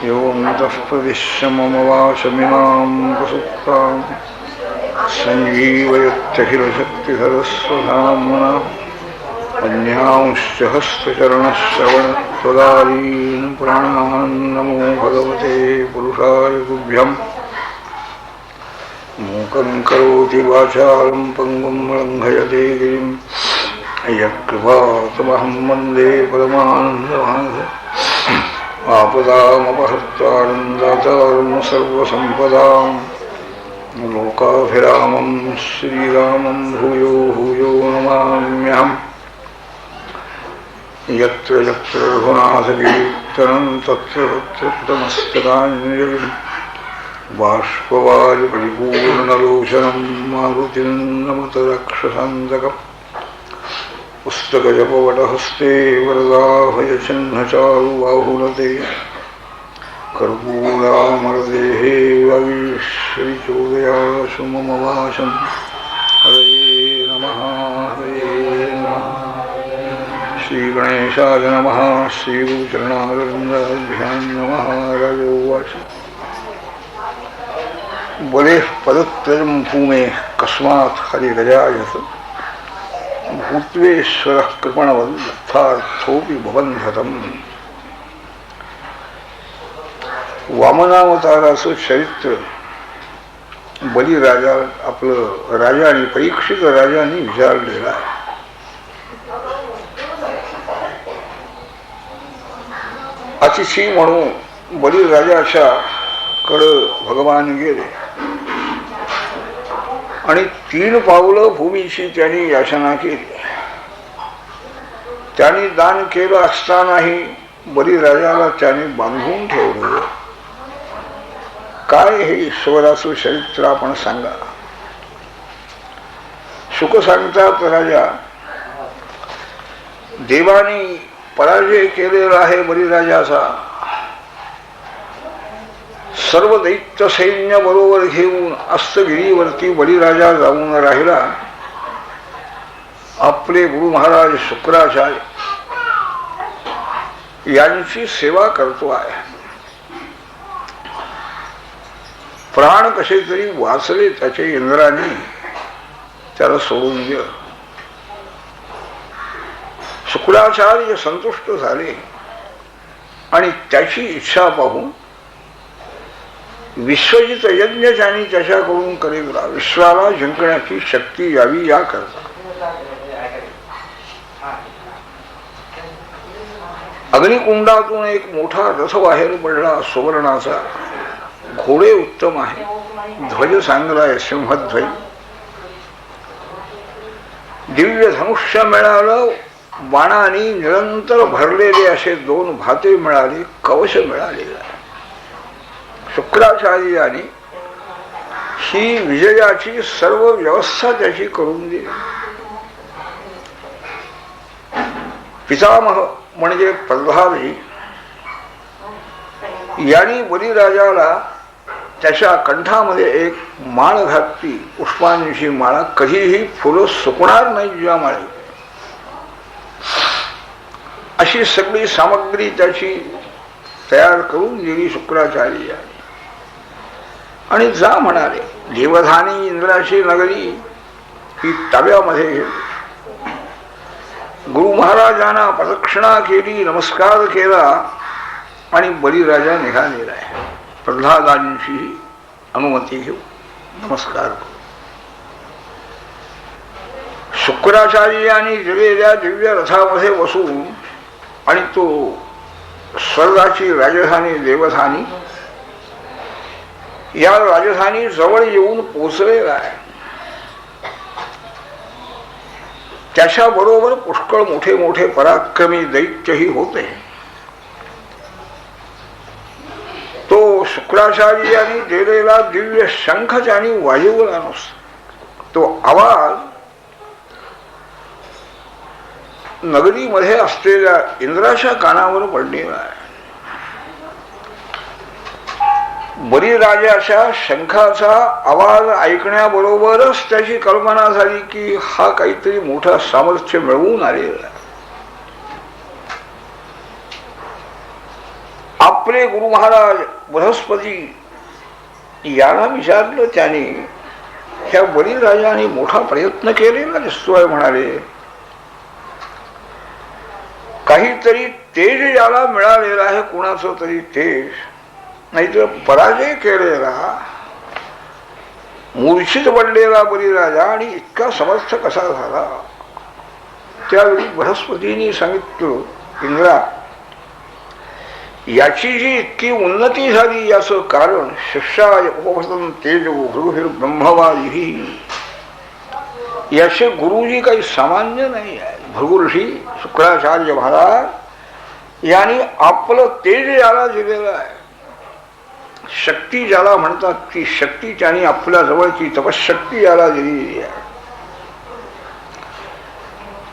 योऽन्तः प्रविश्य मम वाचमिमां प्रसुप्तां सञ्जीवयत्यखिलशक्तिधरस्वधाम्ना अन्यांश्च हस्तचरणश्रवणत्वदारीन् प्राणान् नमो भगवते पुरुषाय तुभ्यम् मूकं करोति वाचालं पङ्गुं लङ्घयते गिरिं यत्कृपातमहं वन्दे परमानन्दमाधवम् आपदामपहर्तारं दातारं सर्वसम्पदां लोकाभिरामं श्रीरामं भूयो भूयो नमाम्यहम् यत्र यत्र रघुनाथकीर्तनं तत्र तत्र कृतमस्तकाञ्जलिं बाष्पवारि परिपूर्णलोचनं मारुतिं नमत रक्षसान्तकम् पुस्तकजपवटहस्ते वरदाभयचिह्नचारुबाहुलते कर्पूरामरदेहे वागीश्वरिचोदयाशु मम वाचं हरे नमः हरे नमः। श्रीगणेशाय नमः। श्रीगुरुचरणारविन्दाभ्यां नमः। राजोवाच बलेः पदत्रयं भूमेः कस्मात् हरिगजायत भूत्वेश्वरः कृपणवल्लथार्थोऽपि भवन्धतम्। वामनावताराचं चरित्र बलिराजा आपलं राजा आणि परीक्षित राजाने विचारलेलं आहे. अतिथी म्हणून बलिराजाच्या कडे भगवान गेले आणि 3 पावलं भूमीची त्यांनी याचना केली. त्यांनी दान केलं असतानाही बलिराजाला त्यांनी बांधून ठेवलं. काय हे ईश्वराचं चरित्र आपण सांगा. शुक सांगतात राजा देवाने पराजय केलेला आहे बलिराजाचा. सर्व दैत्य सैन्य बरोबर घेऊन अस्तगिरीवरती बलिराजा जाऊन राहिला. आपले गुरु महाराज शुक्राचार्य यांची सेवा करतो आहे. प्राण कसे तरी वाचले त्याचे. इंद्राने त्याला सोडून दिलं. शुक्राचार्य संतुष्ट झाले आणि त्याची इच्छा पाहून विश्वजित यज्ञ त्यांनी त्याच्याकडून करेला. विश्वाला जिंकण्याची शक्ती यावी याकरता अग्निकुंडातून एक मोठा रथ बाहेर पडला सुवर्णाचा. घोडे उत्तम आहे. ध्वज चांगला आहे सिंहध्वज. दिव्य धनुष्य मिळालं. बाणांनी निरंतर भरलेले असे 2 भाते मिळाले. कवच मिळालेलं आहे. शुक्राचार्याने ही विजयाची सर्व व्यवस्था त्याची करून दिली. पितामह म्हणजे प्रल्हादजी यांनी बलिराजाला त्याच्या कंठामध्ये एक माळ घातली. पुष्पांची माळा. कधीही फुलं सुकणार नाही ज्या माळी. अशी सगळी सामग्री त्याची तयार करून दिली शुक्राचार्य. आणि जा म्हणाले. देवधानी इंद्राची नगरी ही ताब्यामध्ये घेतली. गुरु महाराजांना प्रदक्षिणा केली, नमस्कार केला आणि बळीराजा निघालेला आहे. प्रल्हादांची अनुमती घेऊ, नमस्कार करू. शुक्राचार्यांनी दिलेल्या दिव्य रथामध्ये बसून आणि तो स्वर्गाची राजधानी देवधानी या राजधानी जवळ येऊन पोचलेला आहे. त्याच्या बरोबर पुष्कळ मोठे मोठे पराक्रमी दैत्यही होते. तो शुक्राचार्यांनी दिलेला दिव्य शंख त्याने वाजवला नसतो. तो आवाज नगरीमध्ये असलेल्या इंद्राच्या कानावर पडलेला आहे. बळीराजाच्या शंखाचा आवाज ऐकण्याबरोबरच त्याची कल्पना झाली की हा काहीतरी मोठा सामर्थ्य मिळवून आलेला आहे. आपले गुरु महाराज बृहस्पती याला विचारलं त्याने, ह्या बळीराजाने मोठा प्रयत्न केलेला दिसतोय. म्हणाले काहीतरी तेज याला मिळालेला आहे, कोणाचं तरी तेज. नाहीतर पराजय केलेला, मूर्छित पडलेला बळीराजा आणि इतका समर्थ कसा झाला. त्यावेळी बृहस्पतींनी सांगितलं, इंद्रा, याची जी इतकी उन्नती झाली याचं कारण शिष्याय उपवसन तेज भृगुर् ब्रह्मवादी, याचे गुरुजी काही सामान्य नाही आहे. भृगुर्षी शुक्राचार्य महाराज यांनी आपलं तेज याला दिलेलं आहे. शक्ती ज्याला म्हणतात ती शक्ती त्यांनी आपल्या जवळची तपशक्ती याला दिलेली आहे.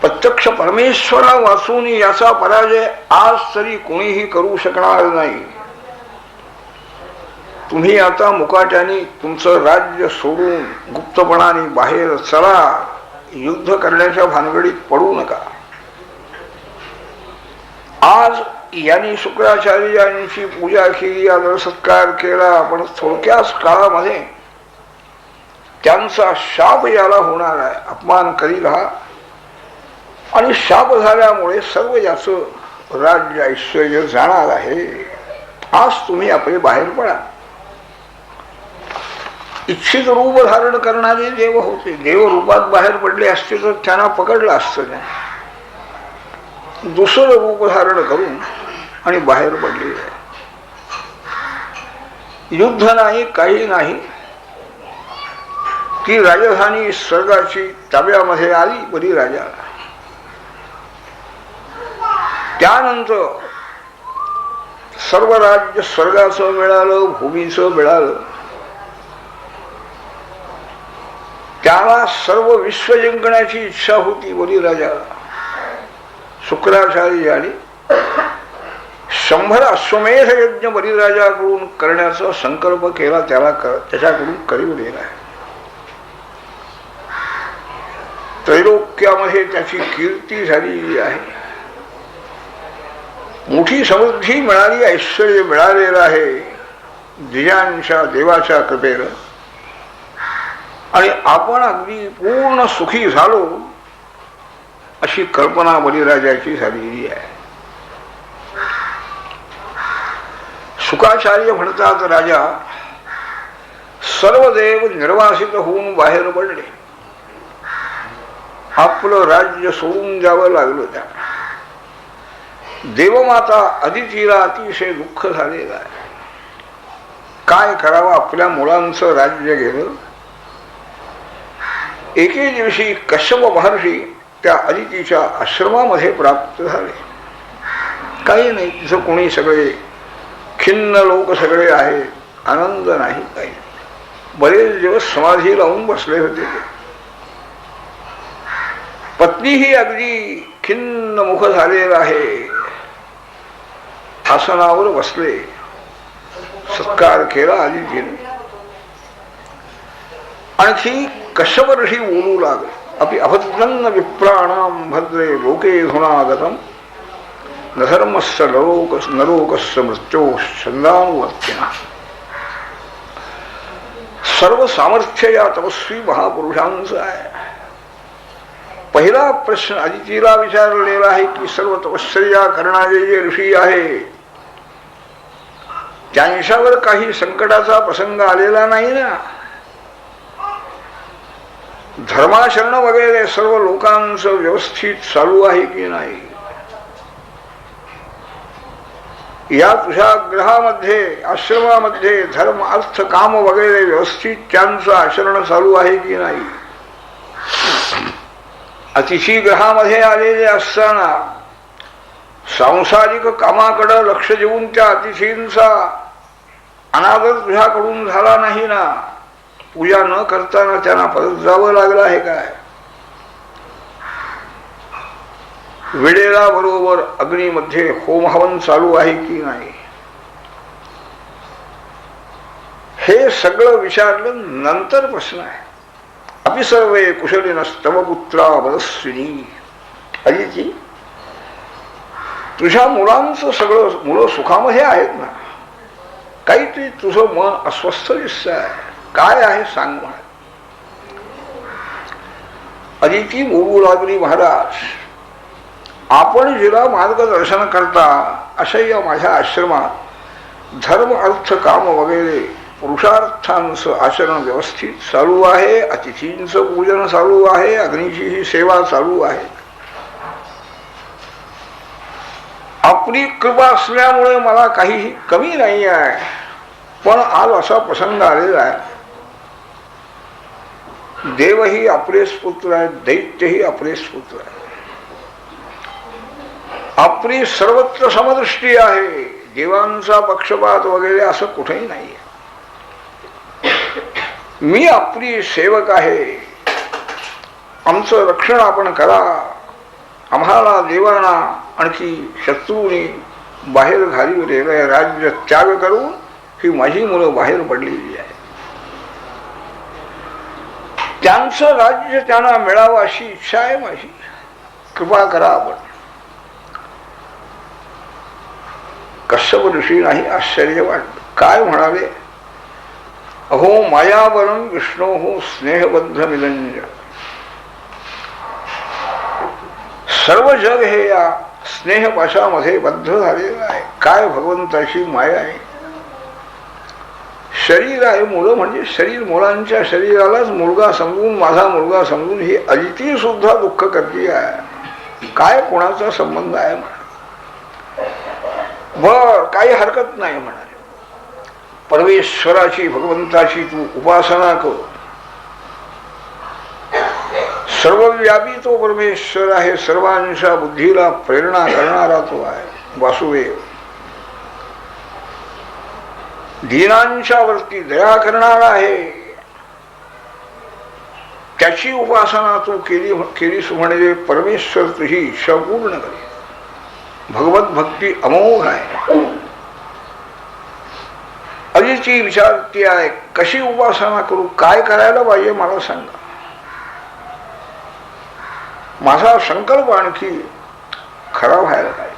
प्रत्यक्ष परमेश्वरा वाचून याचा पराजय आज तरी कोणीही करू शकणार नाही. तुम्ही आता मुकाट्याने तुमचं राज्य सोडून गुप्तपणाने बाहेर चला, युद्ध करण्याच्या भानगडीत पडू नका. आज यांनी शुक्राचार्यांची पूजा केली, आदर सत्कार केला, पण थोडक्याच काळामध्ये त्यांचा शाप याला होणार आहे. अपमान करील हा, आणि शाप झाल्यामुळे सर्व याचं राज्य ऐश्वर्य जाणार आहे. आज तुम्ही आपले बाहेर पडा. इच्छित रूप धारण करणारे देव होते. देव रूपात बाहेर पडले असते तर त्यांना पकडलं असतं. दुसरं रूप धारण करून आणि बाहेर पडले. युद्ध नाही, काही नाही. ती राजधानी स्वर्गाची ताब्यामध्ये आली बळीराजा. त्यानंतर सर्व राज्य स्वर्गाचं मिळालं, भूमीचं मिळालं. त्याला सर्व विश्व जिंकण्याची इच्छा होती बळीराजाला. शुक्राचार्यांनी 100 अश्वमेध यज्ञ बळीराजाकडून करण्याचा संकल्प केला, त्याला त्याच्याकडून करीवलेला आहे. त्रैलोक्यामध्ये त्याची कीर्ती झालेली आहे. मोठी समृद्धी मिळाली, ऐश्वर्य मिळालेलं आहे दिव्यांच्या देवाच्या कृपेनं. आणि आपण अगदी पूर्ण सुखी झालो अशी कल्पना बळीराजाची झालेली आहे. शुकाचार्य म्हणतात, राजा, सर्व देव निर्वासित होऊन बाहेर पडले. आपलं राज्य सोडून द्यावं लागलं. त्या देवमाता अदितीला अतिशय दुःख झालेलं आहे. काय करावं, आपल्या मुलांचं राज्य गेलं. एके दिवशी कश्यप महर्षी त्या अदितीच्या आश्रमामध्ये प्राप्त झाले. काही नाही, तिथं कोणी सगळे खिन्न लोक सगळे आहेत, आनंद नाही काही. बरेच दिवस समाधी लावून बसले होते. पत्नीही अगदी खिन्न मुख झालेला आहे. आसनावर बसले, सत्कार केला अदितीने. आणखी कश्यप ऋषी बोलू लागले, अपि अभद्रन्न विप्राणाम भद्रे लोके धुनागतम नधर्मस्य नरोकस्य मृत्यो छंदानुवर्तिना. सर्व सामर्थ्य या तपस्वी महापुरुषांचं आहे. पहिला प्रश्न अदितीला विचारलेला आहे की सर्व तपश्चर्या करणारे जे ऋषी आहे त्यांच्यावर काही संकटाचा प्रसंग आलेला नाही ना? धर्माचरण वगैरे सर्व लोकांचं व्यवस्थित चालू आहे की नाही? या तुझ्या ग्रहामध्ये आश्रमामध्ये धर्म अर्थ काम वगैरे व्यवस्थित त्यांचं आचरण चालू आहे की नाही? अतिथी ग्रहामध्ये आलेले असताना सांसारिक कामाकडे लक्ष देऊन त्या अतिथींचा अनादर तुझ्याकडून झाला नाही ना? पूजा न करताना त्यांना परत जावं लागलं आहे काय? वेळेला बरोबर अग्नीमध्ये होम हवन चालू आहे की नाही? हे सगळं विचारलं नंतर प्रश्न आहे. अपि सर्वे कुशलिनस्तव पुत्रा मनस्विनी. अदिती, तुझ्या मुलांचं सगळं मुलं सुखामध्ये आहेत ना? काहीतरी तुझं मन अस्वस्थ दिसत आहे, काय आहे सांग म्हणा. अदिती बोलू लागली, महाराज आपण जिला मार्गदर्शन करता अशा या माझ्या आश्रमात धर्म अर्थ काम वगैरे पुरुषार्थांचं आचरण व्यवस्थित चालू आहे, अतिथींचं पूजन चालू आहे, अग्नीचीही सेवा चालू आहे. आपली कृपा असल्यामुळे मला काहीही कमी नाही आहे. पण आज असा प्रसंग आलेला आहे, देवही आपलेच पुत्र आहेत, दैत्यही आपलेच पुत्र आहेत. आपली सर्वत्र समदृष्टी आहे, देवांचा पक्षपात वगैरे असं कुठेही नाही. मी आपली सेवक आहे, आमचं रक्षण आपण करा. आम्हाला देवांना आणखी शत्रूंनी बाहेर घालवलेलं राज्य त्याग करून ही माझी मुलं बाहेर पडलेली आहे. त्यांचं राज्य त्यांना मिळावं अशी इच्छा आहे माझी. कृपा करा आपण. कश्यप ऋषी नाही आश्चर्य वाटलं. काय म्हणाले? अहो मायावरम विष्णो हो स्नेहबद्ध मिलंज. सर्व जग हे या स्नेहपाशामध्ये बद्ध झालेलं आहे. काय भगवंताची माया आहे. शरीर आहे, मुलं म्हणजे शरीर, मुलांच्या शरीरालाच मुलगा समजून, माझा मुलगा समजून ही अदिती सुद्धा दुःख करती आहे. काय कोणाचा संबंध आहे म्हणा. बर, काही हरकत नाही म्हणाले. परमेश्वराची भगवंताची तू उपासना कर. सर्वव्यापी तो परमेश्वर आहे, सर्वांच्या बुद्धीला प्रेरणा करणारा तो आहे. वासुदेव दीनांच्या वरती दया करणारा आहे. त्याची उपासना तू केलीस म्हणजे परमेश्वर तुझी इच्छा पूर्ण करेल. भगवत भक्ती अमोघ आहे. अदिती विचारती आहे, कशी उपासना करू, काय करायला पाहिजे मला सांगा. माझा संकल्प आणखी खरा व्हायला पाहिजे.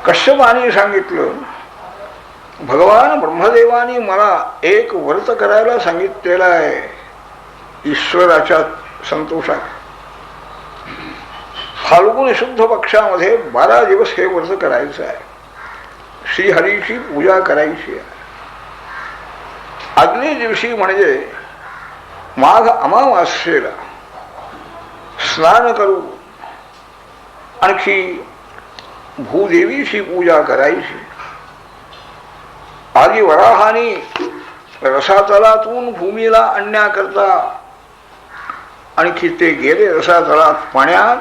कश्यपाने सांगितलं, भगवान ब्रह्मदेवानी मला एक व्रत करायला सांगितलेलं आहे ईश्वराच्या संतोषात. फाल्गुन शुद्ध पक्षामध्ये 12 दिवस हे व्रत करायचं आहे. श्रीहरीची पूजा करायची आहे. आदल्या दिवशी म्हणजे माघ अमावास्येला स्नान करू, आणखी भूदेवीची पूजा करायची. आधी वराहाने रसातलातून भूमीला आणण्याकरता आणखी ते गेले रसातलात पाण्यात.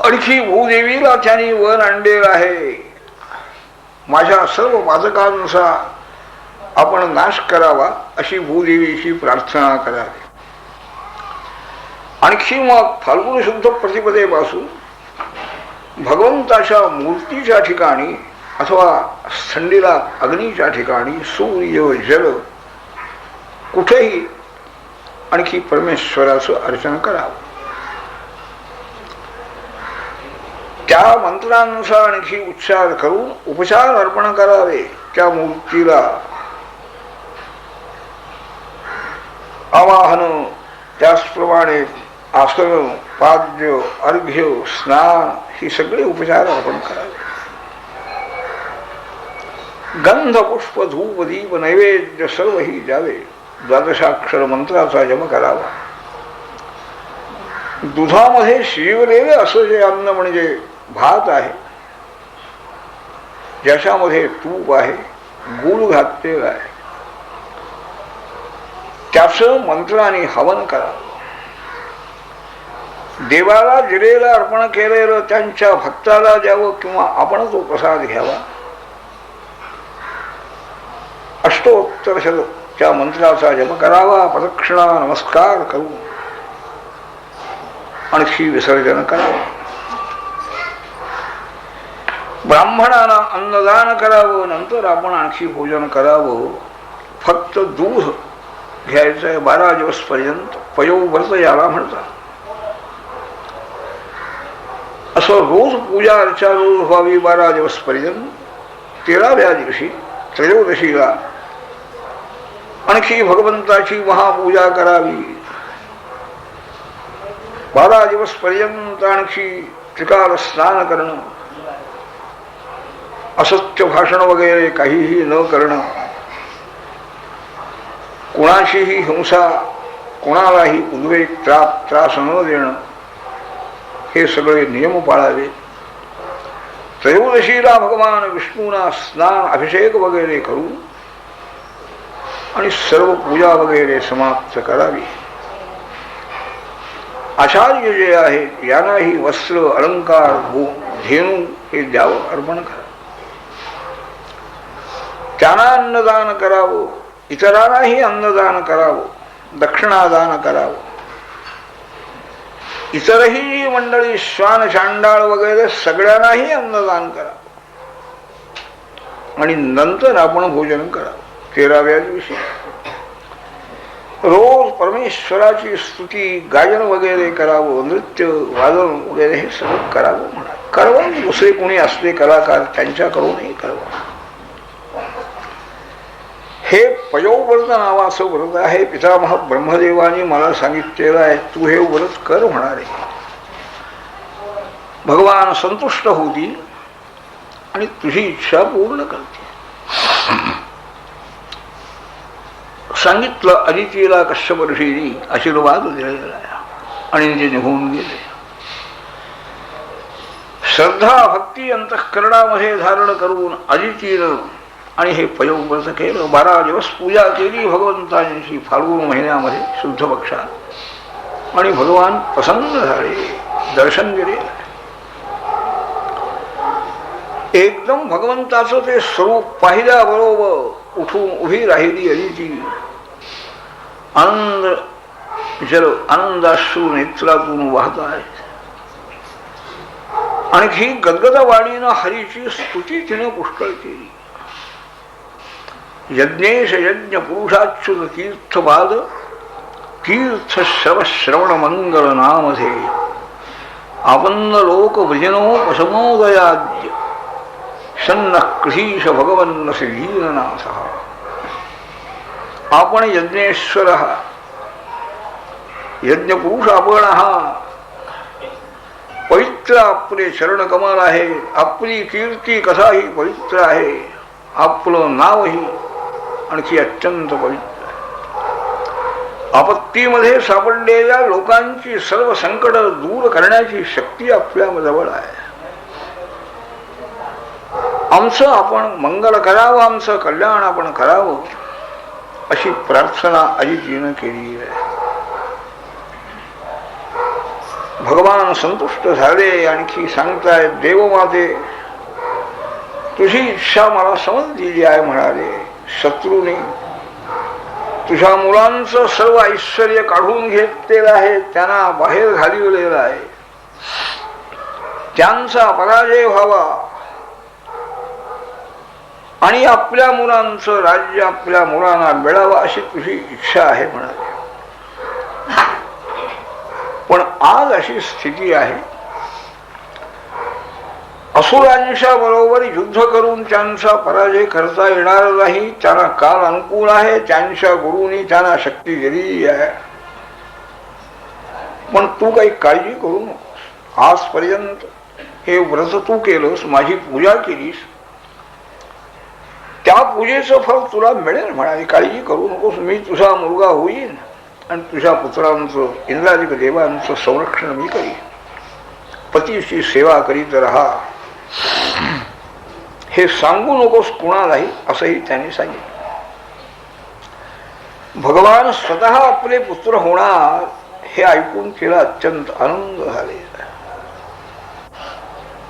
आणखी भूदेवीला त्यांनी वर आणलेलं आहे. माझ्या सर्व पातकांचा आपण नाश करावा अशी भूदेवीची प्रार्थना करावी. आणखी मग फाल्गुन शुद्ध प्रतिपदेपासून भगवंताच्या मूर्तीच्या ठिकाणी अथवा थंडीला अग्नीच्या ठिकाणी सूर्य जल कुठेही आणखी परमेश्वराचं अर्चन करावं. त्या मंत्रांचा आणखी उच्चार करून उपचार अर्पण करावे. त्या मूर्तीला आवाहन त्याचप्रमाणे आसन, पाद्य, अर्घ्य, स्नान ही सगळे उपचार आपण करावे. गंध, पुष्प, धूप, दीप, नैवेद्य सर्व ही द्यावे. द्वादशाक्षर मंत्राचा जप करावा. दुधामध्ये शिजवलेले असं जे अन्न म्हणजे भात आहे, ज्याच्यामध्ये तूप आहे, गूळ घातलेला आहे, त्याचं मंत्राने हवन करावं. देवाला दिलेलं अर्पण केलेलं त्यांच्या भक्ताला द्यावं किंवा आपण तो प्रसाद घ्यावा. अष्टोत्तर मंत्राचा जप करावा. प्रदक्षिणा नमस्कार करू आणखी विसर्जन करावं. ब्राह्मणाला अन्नदान करावं. नंतर आपण आणखी भोजन करावं. फक्त दूध घ्यायचंय 12 दिवस पर्यंत. पयोव्रत याला म्हणतात. असं रोज पूजा अर्चा रोज व्हावी 12 दिवस पर्यंत. 13व्या दिवशी त्रयोदशीला आणखी भगवंताची महापूजा करावी. 12 दिवस पर्यंत आणखी त्रिकाल स्नान करणं, असत्य भाषण वगैरे काहीही न करणं, कुणाशीही हिंसा, कुणालाही उद्वेग त्रास न देणं, हे सगळे नियम पाळावे. त्रयोदशीला भगवान विष्णूंना स्नान अभिषेक वगैरे करू आणि सर्व पूजा वगैरे समाप्त करावी. आचार्य जे आहेत यांनाही वस्त्र, अलंकार, धेनू हे द्यावं, अर्पण करा. त्यांना अन्नदान करावं. इतरांनाही अन्नदान करावं, दक्षिणादान करावं. इतरही मंडळी श्वान, चांडाळ वगैरे सगळ्यांनाही अन्नदान करावं आणि नंतर आपण भोजन करावं. 13व्या दिवशी रोज परमेश्वराची स्तुती, गायन वगैरे करावं. नृत्य, वादन वगैरे हे सगळं करावं म्हणा. करावं. दुसरे कोणी असले कलाकार त्यांच्याकडूनही करावं. हे पयोव्रत नावाचं व्रत आहे. पितामह ब्रह्मदेवानी मला सांगितलेलं आहे, तू हे व्रत कर म्हणारे. भगवान संतुष्ट होतील आणि तुझी इच्छा पूर्ण करतील. सांगितलं. अदितीला कश्यप ऋषींनी आशीर्वाद दिलेला आहे आणि ते निघून गेले. श्रद्धा भक्ती अंतःकरणामध्ये धारण करून अदितीनं आणि हे पयोव्रत केलं. 12 दिवस पूजा केली भगवंतांची फाल्गुन महिन्यामध्ये शुद्ध पक्षात आणि भगवान प्रसन्न झाले, दर्शन दिले. एकदम भगवंताचं ते स्वरूप पाहिल्याबरोबर उठून उभी राहिली अदिती. आनंदाश्रू नेत्रातून वाहत आहेत. आणखी गदगदवाणीनं हरीची स्तुती तिने पुष्कळ केली. यज्ञेश यज्ञ पुरुषाच्युत तीर्थपाद तीर्थ श्रवण मंगल नामधे आपन्न लोक वृजनोपशमोदयाद्य सन्न कृषीश भगवन्न श्रीनाथ. आपण यज्ञेश्वर, यज्ञपुरुष आपण आहात. पवित्र आपले चरण कमल आहे. आपली कीर्ती कथाही पवित्र आहे. आपलं नावही आणखी अत्यंत पवित्र. आपत्तीमध्ये सापडलेल्या लोकांची सर्व संकट दूर करण्याची शक्ती आपल्या जवळ आहे. आमचं आपण मंगल करावं, आमचं कल्याण आपण करावं अशी प्रार्थना अदितीनं केली आहे. भगवान संतुष्ट झाले. आणखी सांगतायत, देवमाते तुझी इच्छा मला समजलेली आहे म्हणाले. शत्रूने तुझ्या मुलांचं सर्व ऐश्वर्य काढून घेतलेलं आहे, त्यांना बाहेर घालवलेलं आहे. त्यांचा पराजय व्हावा आणि आपल्या मुलांचं राज्य आपल्या मुलांना मिळावं अशी तुझी इच्छा आहे म्हणाले. पण आज अशी स्थिती आहे, असुरांच्या बरोबर युद्ध करून त्यांचा पराजय करता येणार नाही. त्यांना काल अनुकूल आहे. त्यांच्या गुरुनी त्यांना शक्ती दिली आहे. पण तू काही काळजी करू नको. आजपर्यंत हे व्रत तू केलंस, माझी पूजा केलीस, त्या पूजेचं फळ तुला मिळेल म्हणाले. काळजी करू नकोस, मी तुझा मुलगा होईन आणि तुझ्या पुत्रांचं, इंद्रादिक देवांचं संरक्षण मी करीन. पतीची सेवा करीत राहा, हे सांगू नकोस कुणालाही, असंही त्यांनी सांगितलं. भगवान स्वतः आपले पुत्र होणार हे ऐकून तिला अत्यंत आनंद झालेला.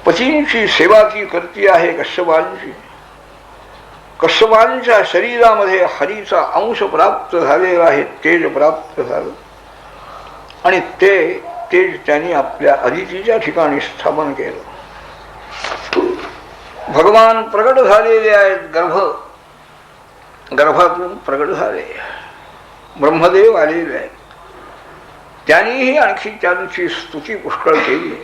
पतींची सेवा ती करती आहे कश्यपांची. कश्यपांच्या शरीरामध्ये हरीचा अंश प्राप्त झालेला आहे, तेज प्राप्त झालं आणि ते तेज त्यांनी आपल्या अदितीच्या ठिकाणी स्थापन केलं. भगवान प्रगट झालेले आहेत, गर्भातून प्रगट झाले. ब्रह्मदेव आलेले आहेत, त्यांनीही आणखी त्यांची स्तुती पुष्कळ केली.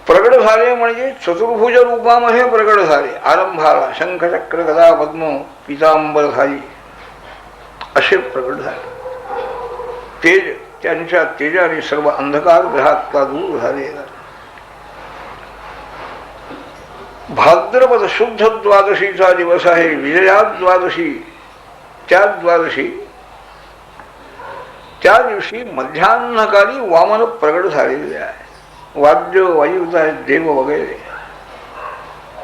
प्रगट झाले म्हणजे चतुर्भुज रूपामध्ये प्रगट झाले. आरंभाला शंखचक्र गदा पद्म पितांबरधारी असे प्रगट झाले. तेज, त्यांच्या तेजाने सर्व अंधकार ग्रहातला दूर झालेला. भाद्रपद शुद्ध द्वादशीचा दिवस आहे, विजया द्वादशी. त्या द्वादशी त्या दिवशी मध्यान्हकाली वामन प्रगट झालेले आहे. वाद्य वायुत आहेत, देव वगैरे,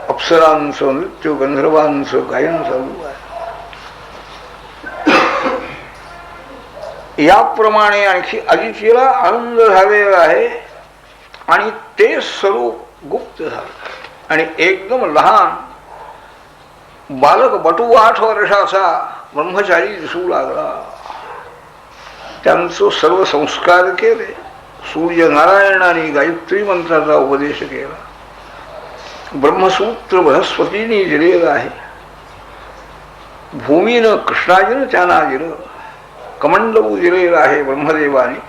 अप्सरांचं नृत्य, गंधर्वांचं गायन चालू आहे. याप्रमाणे आणखी अदितीला आनंद झालेला आहे आणि ते स्वरूप गुप्त झालं आणि एकदम लहान बालक बटू 8 वर्षाचा ब्रह्मचारी दिसू लागला. त्यांचं सर्व संस्कार केले. सूर्यनारायणाने गायत्री मंत्राचा उपदेश केला. ब्रह्मसूत्र बृहस्पतीने दिलेलं आहे. भूमीनं कृष्णाजीनं त्यांना दिलं. कमंडलू दिलेलं आहे ब्रह्मदेवाने.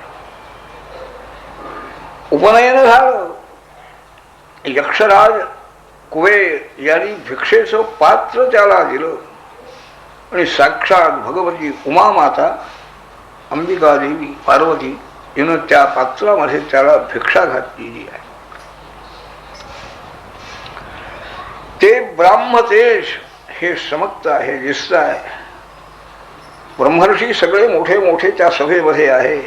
उपनयन झालं. यक्षराज कुबेर यांनी भिक्षेचं पात्र त्याला दिलं आणि साक्षात भगवती उमामाता अंबिका देवी पार्वती हिनं त्या पात्रामध्ये त्याला भिक्षा घातलेली आहे. ते ब्राह्मतेज हे समक्त आहे, दिसत आहे. ब्रह्मर्षी सगळे मोठे मोठे त्या सभेमध्ये आहे.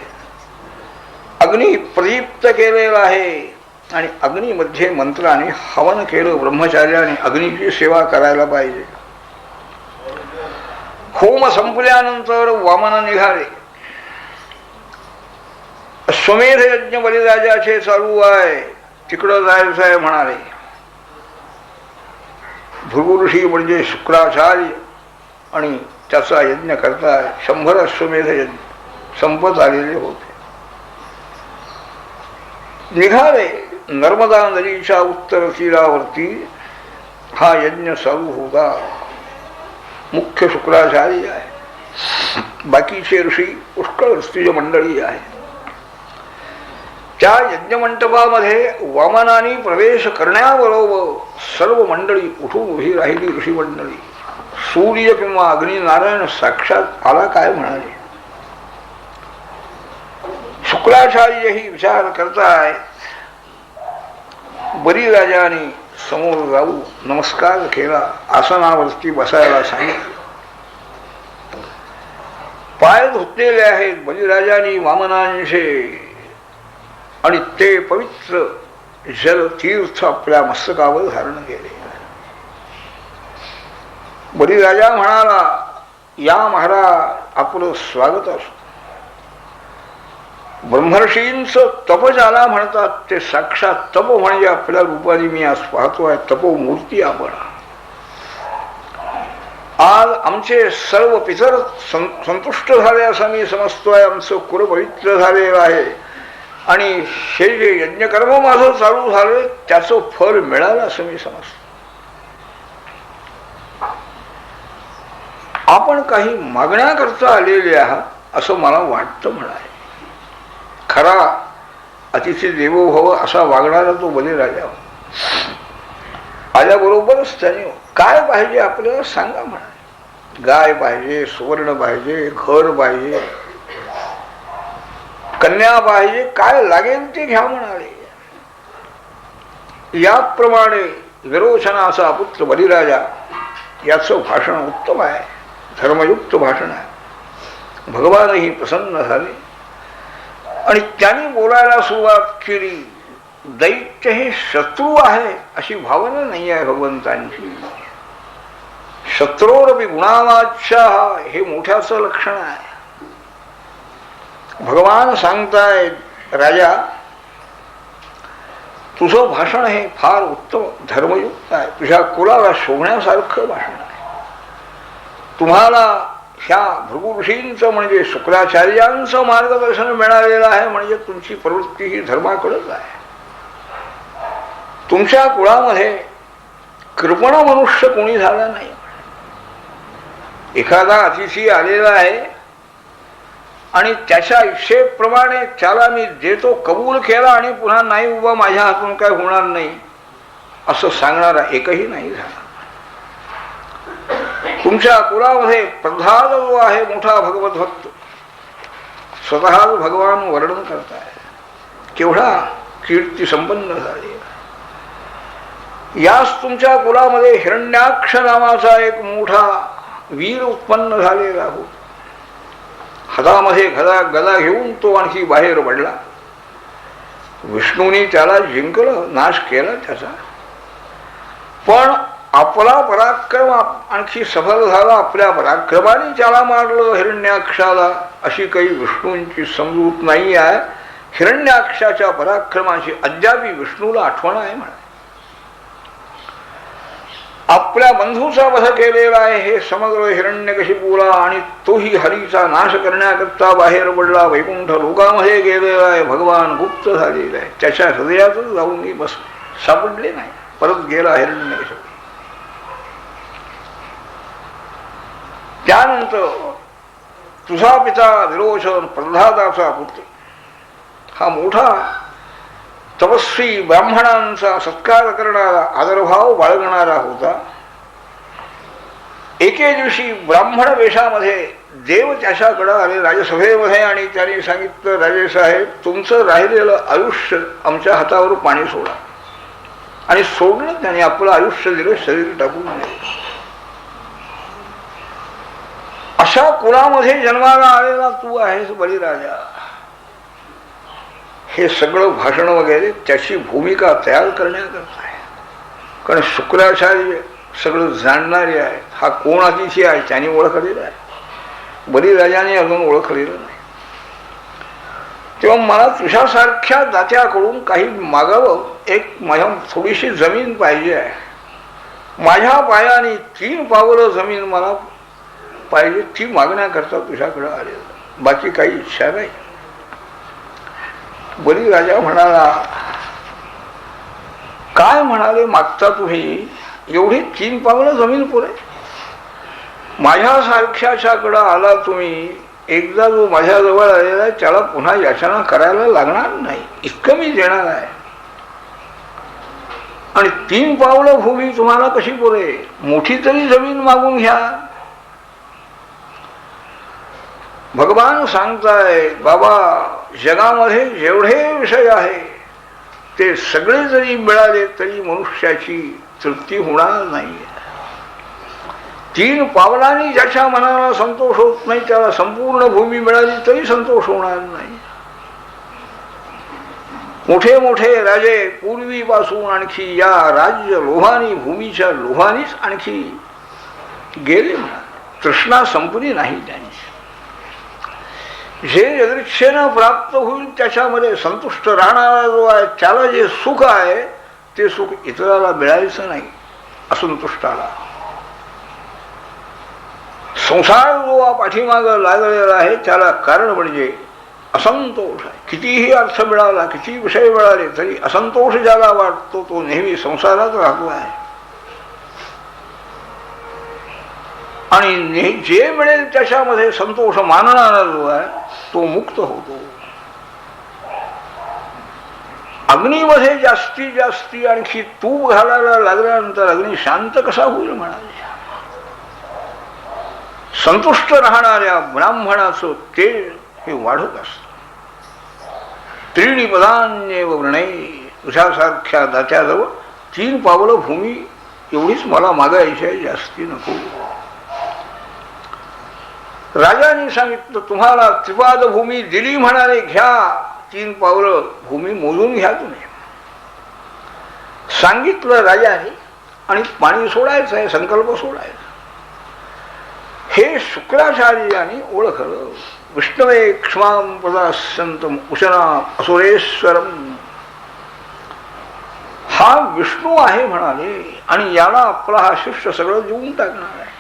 अग्नी प्रदीप्त केलेला आहे आणि अग्नीमध्ये मंत्राने हवन केलं. ब्रह्मचार्याने अग्नीची सेवा करायला पाहिजे. होम संपल्यानंतर वामन निघाले. अश्वमेध यज्ञ बलिराजाचे चालू आहे, तिकडं जायचं आहे म्हणाले. भृगुऋषी म्हणजे शुक्राचार्य आणि त्याचा यज्ञ करताय. 100 अश्वमेध यज्ञ संपत आलेले होते. निघाले. नर्मदा नदीच्या उत्तर तीरावरती हा यज्ञ चालू होता. मुख्य शुक्राचार्य आहे, बाकीचे ऋषी पुष्कळ ऋषी मंडळी आहे. त्या यज्ञमंडपामध्ये वामनाने प्रवेश करण्याबरोबर सर्व मंडळी उठून उभी राहिली. ऋषी मंडळी. सूर्य किंवा अग्निनारायण साक्षात आला काय म्हणाले. शुक्राचार्यही विचार करताय. बलिराजाने समोर जाऊ नमस्कार केला. आसनावरती बसायला सांगितलं. पाय धुतलेले आहेत बलिराजानी वामनांचे आणि ते पवित्र जल तीर्थ आपल्या मस्तकावर धारण केले. बलिराजा म्हणाला, या महाराज आपलं स्वागत असो. ब्रह्मर्षींचं तप ज्याला म्हणतात ते साक्षात तप म्हणजे आपल्या रूपाने मी आज पाहतोय. तपोमूर्ती आपण. आज आमचे सर्व पितर संतुष्ट झाले असं मी समजतोय. आमचं कुल पवित्र झालेलं आहे आणि हे जे यज्ञकर्म माझं चालू झालं त्याचं फळ मिळालं असं मी समजतो. आपण काही मागण्याकरता आलेले आहात असं मला वाटतं म्हणाले. खरा अतिथी देवो भव असा वागणारा तो बलिराजा. आल्याबरोबरच त्याने काय पाहिजे आपल्याला सांगा म्हणाले. गाय पाहिजे, सुवर्ण पाहिजे, घर पाहिजे, कन्या पाहिजे, काय लागेल ते घ्या म्हणाले. याप्रमाणे विरोचनाचा पुत्र बलिराजा याचं भाषण उत्तम आहे, धर्मयुक्त भाषण आहे. भगवानही प्रसन्न झाले आणि त्यांनी बोलायला सुरुवात केली. दैत्य हे शत्रू आहे अशी भावना नाही आहे भगवंतांची. शत्रोरपि गुणावाच्या हे मोठ्याचं लक्षण आहे. भगवान सांगताय, राजा तुझं भाषण हे फार उत्तम धर्मयुक्त आहे, तुझ्या कुलाला शोभण्यासारखं भाषण आहे. तुम्हाला ह्या भृगु ऋषींचं म्हणजे शुक्राचार्यांचं मार्गदर्शन मिळालेलं आहे, म्हणजे तुमची प्रवृत्ती ही धर्माकडेच आहे. तुमच्या कुळामध्ये कृपण मनुष्य कोणी झाला नाही. एखादा अतिथी आलेला आहे आणि त्याच्या इच्छेप्रमाणे त्याला मी देतो, कबूल केला आणि पुन्हा नाही उभा, माझ्या हातून काय होणार नाही असं सांगणारा एकही नाही झाला. तुमच्या कुलामध्ये प्रल्हाद जो आहे मोठा भगवत भक्त, स्वतः भगवान वर्णन करताय, केवढा कीर्ती संपन्न झाले. याच तुमच्या कुलामध्ये हिरण्याक्ष नावाचा एक मोठा वीर उत्पन्न झालेला होता. हातामध्ये गदा घेऊन तो आणखी बाहेर पडला. विष्णूने त्याला जिंकलं, नाश केला त्याचा. पण आपला पराक्रम आणखी सफल झाला, आपल्या पराक्रमाने त्याला मारलं हिरण्याक्षाला, अशी काही विष्णूंची समजूत नाही आहे. हिरण्याक्षाच्या पराक्रमाची अद्यापि विष्णूला आठवण आहे म्हणा. आपल्या बंधूचा वध केलेला आहे हे समग्र हिरण्यकशिपूला, आणि तोही हरीचा नाश करण्याकरता बाहेर पडला, वैकुंठ लोकामध्ये गेलेला आहे. भगवान गुप्त झालेला आहे, त्याच्या हृदयातच जाऊन बस सापडले नाही, परत गेला हिरण्यकशिपू. त्यानंतर तुझा पिता विरोचन प्रल्हादाचा पुत्र हा मोठा तपस्वी ब्राह्मणांचा सत्कार करणारा, आदरभाव बाळगणारा होता. एके दिवशी ब्राह्मण वेशामध्ये देव त्याच्याकडे आले राजसभेमध्ये आणि त्यांनी सांगितलं, राजेसाहेब तुमचं राहिलेलं आयुष्य आमच्या हातावर पाणी सोडा. आणि सोडलं, त्यांनी आपलं आयुष्य दिलं, शरीर टाकून दिलं. अशा कुळामध्ये जन्माला आलेला तू आहेस बलिराजा. हे सगळं भाषण वगैरे त्याची भूमिका तयार करण्याकरता आहे. कारण शुक्राचार्य सगळं जाणणारे आहेत. हा कोण अतिथी आहे त्याने ओळखलेला आहे, बलिराजाने अजून ओळखलेलं नाही. तेव्हा मला तुझ्यासारख्या दात्याकडून काही मागावं. एक माझ्या थोडीशी जमीन पाहिजे आहे. माझ्या पायाने 3 पावलं जमीन मला पाहिजे, ती मागण्याकरता तुझ्याकडे आलेलं, बाकी काही इच्छा नाही. बलिराजा म्हणाला, काय म्हणाले मागता तुम्ही? एवढी 3 पावलं जमीन पुरे? माझ्यासारख्याच्याकडं आला तुम्ही, एकदा जो माझ्याजवळ आलेला आहे त्याला पुन्हा याचना करायला लागणार नाही, इतकं मी देणार आहे. आणि 3 पावलं भूमी तुम्हाला कशी पुरे? मोठी तरी जमीन मागून घ्या. भगवान सांगताय, बाबा जगामध्ये जेवढे विषय आहे ते सगळे जरी मिळाले तरी मनुष्याची तृप्ती होणार नाही. 3 पावलांनी ज्याच्या मनाला संतोष होत नाही त्याला संपूर्ण भूमी मिळाली तरी संतोष होणार नाही. मोठे मोठे राजे पूर्वीपासून आणखी या राज्य लोभानी, भूमीच्या लोभानीच आणखी गेले. तृष्णा संपली नाही त्यांची. जे यदृच्छेनं प्राप्त होईल त्याच्यामध्ये संतुष्ट राहणारा जो आहे त्याला जे सुख आहे ते सुख इतराला मिळायचं नाही, असंतुष्टाला. संसार जो पाठीमाग लागलेला आहे त्याला कारण म्हणजे असंतोष आहे. कितीही अर्थ मिळाला, किती विषय मिळाले तरी असंतोष ज्याला वाटतो तो नेहमी संसारात राहतो आहे. आणि जे मिळेल त्याच्यामध्ये संतोष मानणारा जो आहे तो मुक्त होतो. अग्नीमध्ये जास्तीत जास्ती आणखी तूप घालायला लागल्यानंतर अग्नी शांत कसा होईल म्हणाले. संतुष्ट राहणाऱ्या ब्राह्मणाचं तेज हे वाढत असत. त्रीणी पदान्येव वृणे, तुझ्यासारख्या दात्याजवळ 3 पावलं भूमी एवढीच मला मागायची आहे, जास्ती नको. राजांनी सांगितलं तुम्हाला त्रिपाद भूमी दिली म्हणाले, घ्या 3 पावलं भूमी मोजून घ्या तुम्ही. सांगितलं राजाने आणि पाणी सोडायचं आहे, संकल्प सोडायचा. हे शुक्राचार्याने ओळखलं. विष्णवे क्ष्मां पदास्यंतम उशना असुरेश्वरम, हा विष्णू आहे म्हणाले आणि याला आपला हा शिष्य सगळं देऊन टाकणार आहे.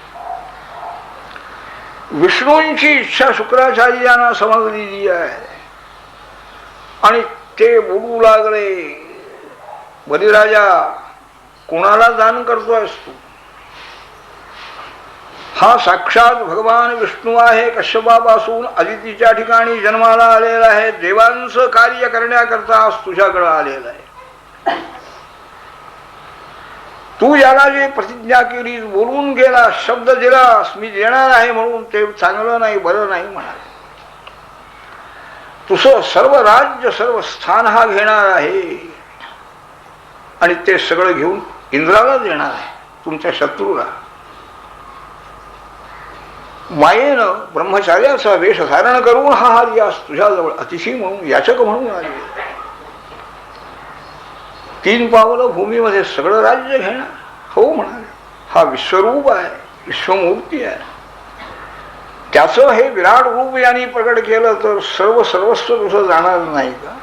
विष्णूंची इच्छा शुक्राचार्यांना समजलेली आहे आणि ते बोलू लागले, बलिराजा कोणाला दान करतोयस तू? हा साक्षात भगवान विष्णू आहे, कश्यपापासून अदितीच्या ठिकाणी जन्माला आलेला आहे, देवांचं कार्य करण्याकरता तुझ्याकडे आलेला आहे. तू याला जे प्रतिज्ञा केली, बोलून गेला, शब्द दिलास मी देणार आहे म्हणून, ते चांगलं नाही बरं नाही म्हणाले. तुझं सर्व राज्य सर्व स्थान हा घेणार आहे आणि ते सगळं घेऊन इंद्राला देणार आहे, तुमच्या शत्रूला. मायेनं ब्रह्मचार्याचा वेश धारण करून हा हरियास तुझ्याजवळ अतिशी म्हणून याचक म्हणून आले. 3 पावलं भूमीमध्ये सगळं राज्य घेणार. हो म्हणाले, हा विश्वरूप आहे, विश्वमूर्ती आहे. त्याचं हे विराट रूप यांनी प्रकट केलं तर सर्वस्व तुझं जाणार नाही का?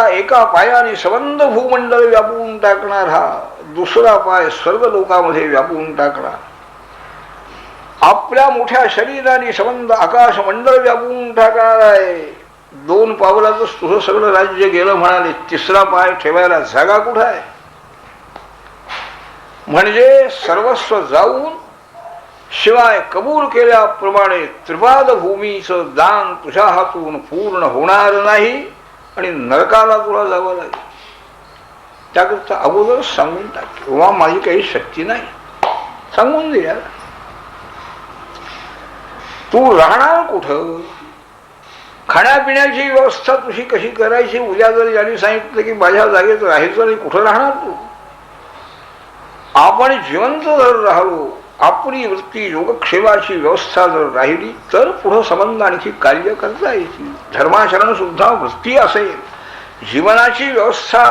एका पायाने सबंध भूमंडल व्यापून टाकणार हा, दुसरा पाय स्वर्ग लोकामध्ये व्यापून टाकणार. आपल्या मोठ्या शरीराने सबंध आकाश मंडळ व्यापून टाकणार आहे. 2 पावलातच तुझं सगळं राज्य गेलं म्हणाले. 3रा पाय ठेवायला जागा कुठं आहे? म्हणजे सर्वस्व जाऊन शिवाय कबूल केल्याप्रमाणे त्रिपाद भूमीचं दान तुझ्या हातून पूर्ण होणार नाही आणि नरकाला तुला जावं लागेल. त्याकरता अगोदर सांगून टाक, किंवा माझी काही शक्ती नाही, सांगून दे यार. तू राहणार कुठं? खाण्यापिण्याची व्यवस्था तुझी कशी करायची? उद्या जर यांनी सांगितलं की माझ्या जागेत राहायचं आणि कुठं राहणार तू? आपण जिवंत जर राहिलो, आपली वृत्ती योगक्षेमाची व्यवस्था जर राहिली तर पुढं संबंध आणखी कार्य करता येतील. धर्माचरण सुद्धा वृत्ती असेल, जीवनाची व्यवस्था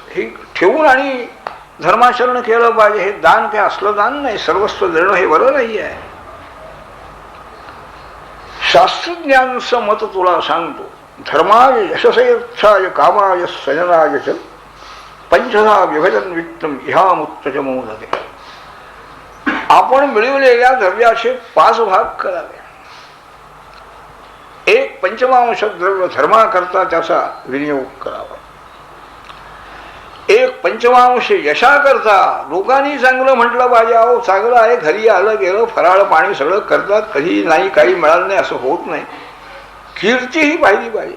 ही ठेवून आणि धर्माचरण केलं पाहिजे. हे दान काय असलं दान नाही, सर्वस्व देणं हे बरं नाही आहे. शास्त्रज्ञांचं मत तुला सांगतो. धर्माय यशसेच्छाय कामाय सजनाय च पंचधा विभजन वित्तम ह्यामुत्तच मोदते. आपण मिळवलेल्या द्रव्याचे 5 भाग करावे. 1 पंचमांश द्रव्य धर्माकरता त्याचा विनियोग करावा. 1 पंचमांश यशाकरता, लोकांनी चांगलं म्हटलं पाहिजे, अहो चांगलं आहे, घरी आलं गेलं, फराळ पाणी सगळं करतात, कधी नाही काही मिळालं नाही असं होत नाही. कीर्ती ही पाहिली पाहिजे,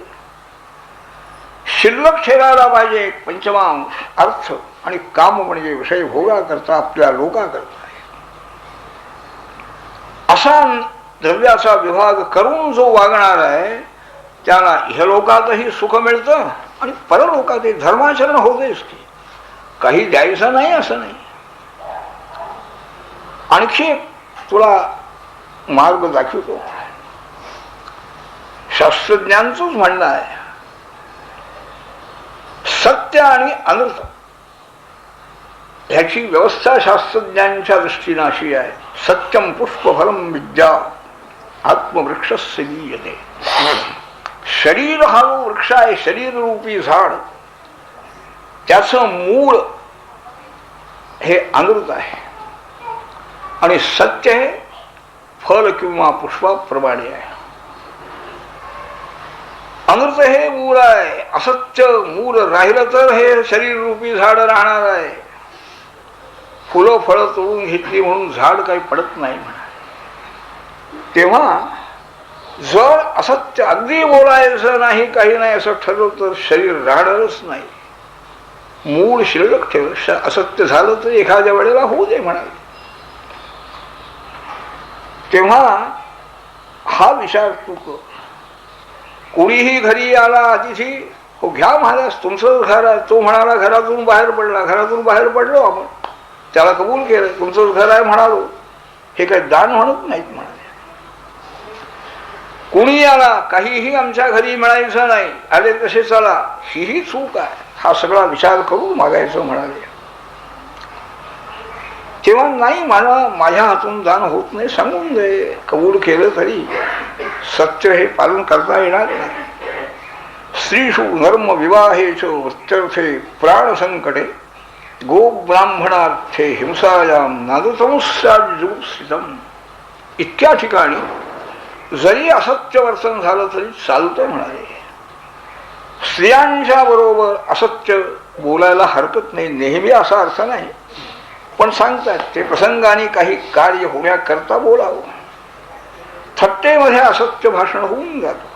शिल्लक ठेवायला पाहिजे. 1 पंचमांश अर्थ आणि काम म्हणजे विषय भोगा करता, आपल्या लोकाकरता. असा द्रव्याचा विभाग करून जो वागणार आहे त्याला इहलोकातही सुख मिळतं आणि परलोकातही धर्माचरण होतेच की. काही द्यायचं नाही असं नाही. आणखी एक तुला मार्ग दाखवतो. शास्त्रज्ञांचंच म्हणणं आहे, सत्य आणि अनर्थ ह्याची व्यवस्था शास्त्रज्ञांच्या दृष्टीने अशी आहे. सत्यम पुष्पफलम विद्या आत्मवृक्षस्य लीयते. शरीर हा जो वृक्ष आहे, शरीर रूपी झाड, त्याचं मूळ हे अनृत आहे आणि सत्य हे फल किंवा पुष्पाप्रमाणे आहे. अनृत हे मूळ आहे, असत्य मूळ राहिलं तर हे शरीर रूपी झाड राहणार आहे. फुलं फळं तोडून घेतली म्हणून झाड काही पडत नाही म्हणा. तेव्हा जर असत्य अगदी बोलायचं नाही, काही नाही असं ठरवलं तर शरीर राहणारच नाही. मूळ शिल्लक ठेव. असत्य झालं तर एखाद्या वेळेला होऊ दे म्हणाले. तेव्हा हा विचार तू कर. कोणीही घरी आला अतिथी, हो घ्या महाराज तुमचं घर आहे. तो म्हणाला घरातून बाहेर पडला. घरातून बाहेर पडलो आपण, त्याला कबूल केलं, तुमचंच घर आहे म्हणालो. हे काही दान म्हणत नाहीत म्हणाले. कोणी आला, काहीही आमच्या घरी मिळायचं नाही, आले तसे चला, हीही चूक आहे. हा सगळा विचार करून मागायचं म्हणाले. तेव्हा नाही, मला माझ्या हातून दान होत नाही, सांगून दे. कबूल केलं तरी सत्य हे पालन करता येणार नाही. स्त्रीषु नर्म विवाहेच वृत्यर्थे प्राण संकटे गो ब्राह्मणार्थे हिंसायाम नादतमस्याजुस्थितम. इतक्या ठिकाणी जरी असत्य वर्तन झालं तरी चालतं म्हणाले. स्त्रियांच्या बरोबर असत्य बोलायला हरकत नाही, नेहमी असा अर्थ नाही, पण सांगतात ते प्रसंगाने काही कार्य होण्याकरता बोलावं. थट्टेमध्ये असत्य भाषण होऊन जातं.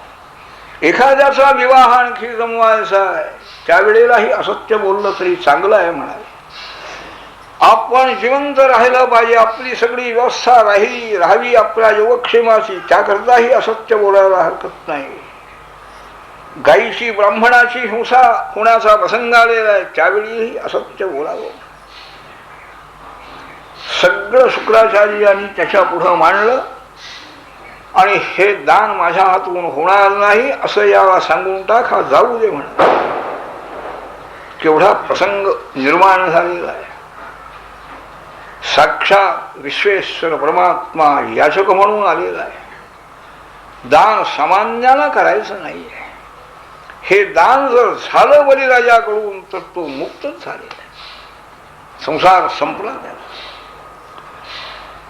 एखाद्याचा विवाह आणखी जमवायचा आहे, त्यावेळेलाही असत्य बोललं तरी चांगलं आहे म्हणाले. आपण जिवंत राहायला पाहिजे, आपली सगळी व्यवस्था राहावी आपल्या योगक्षेमाची, त्याकरताही असत्य बोलायला हरकत नाही. गायीची ब्राह्मणाची हिंसा होण्याचा प्रसंग आलेला आहे, त्यावेळीही असत्य बोलावं. सगळं शुक्राचार्यांनी त्याच्या पुढं मांडलं आणि हे दान माझ्या हातून होणार नाही असं याला सांगून टाक, हा जाऊ दे म्हणा. केवढा प्रसंग निर्माण झालेला आहे. साक्षात विश्वेश्वर परमात्मा याचक म्हणून आलेला आहे. दान सामान्याला करायचं नाहीये. हे दान जर झालं बलिराजाकडून तर तो मुक्तच झालेला आहे, संसार संपला त्याला.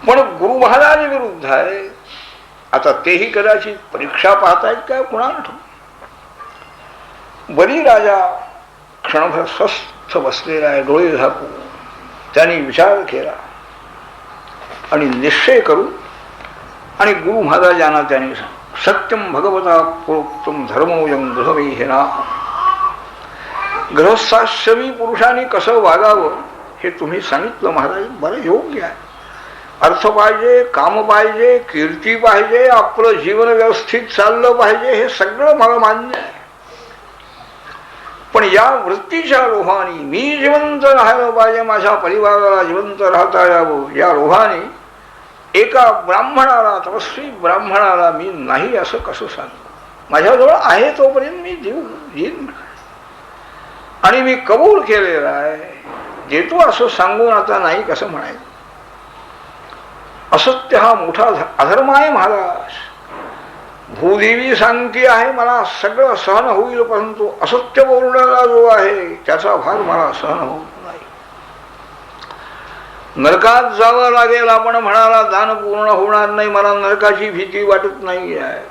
पण गुरु महाराज विरुद्ध आहे. आता तेही कदाचित परीक्षा पाहतायत काय कुणाला ठाऊक. बलिराजा क्षणभर स्वस्थ बसलेला आहे, डोळे झाकून. त्यांनी विचार केला आणि निश्चय करू आणि गुरु महाराजांना त्यांनी सत्यम भगवता प्रोक्तम धर्मोयम गृहमेहिना. गृहस्थाश्रमी पुरुषांनी कसं वागावं हे तुम्ही सांगितलं महाराज, बरं योग्य आहे. अर्थ पाहिजे, काम पाहिजे, कीर्ती पाहिजे, आपलं जीवन व्यवस्थित चाललं पाहिजे, हे सगळं मला मान्य आहे. पण या वृत्तीच्या लोभाने मी जिवंत राहायला पाहिजे, माझ्या परिवाराला जिवंत राहता यावं, या लोभाने एका ब्राह्मणाला, तपस्वी ब्राह्मणाला मी नाही असं कसं सांगू. माझ्याजवळ आहे तोपर्यंत मी देईन आणि मी कबूल केलेला आहे, देतो असं सांगून आता नाही कसं म्हणायचं. असत्य हा मोठा अधर्म आहे महाराज. भूदेवी सांगती आहे मला सगळं सहन होईल, परंतु असत्य बोलणारा जो आहे त्याचा भार मला सहन होत नाही. नरकात जावं लागेल आपण म्हणाला, दान पूर्ण होणार नाही, मला नरकाची भीती वाटत नाही आहे.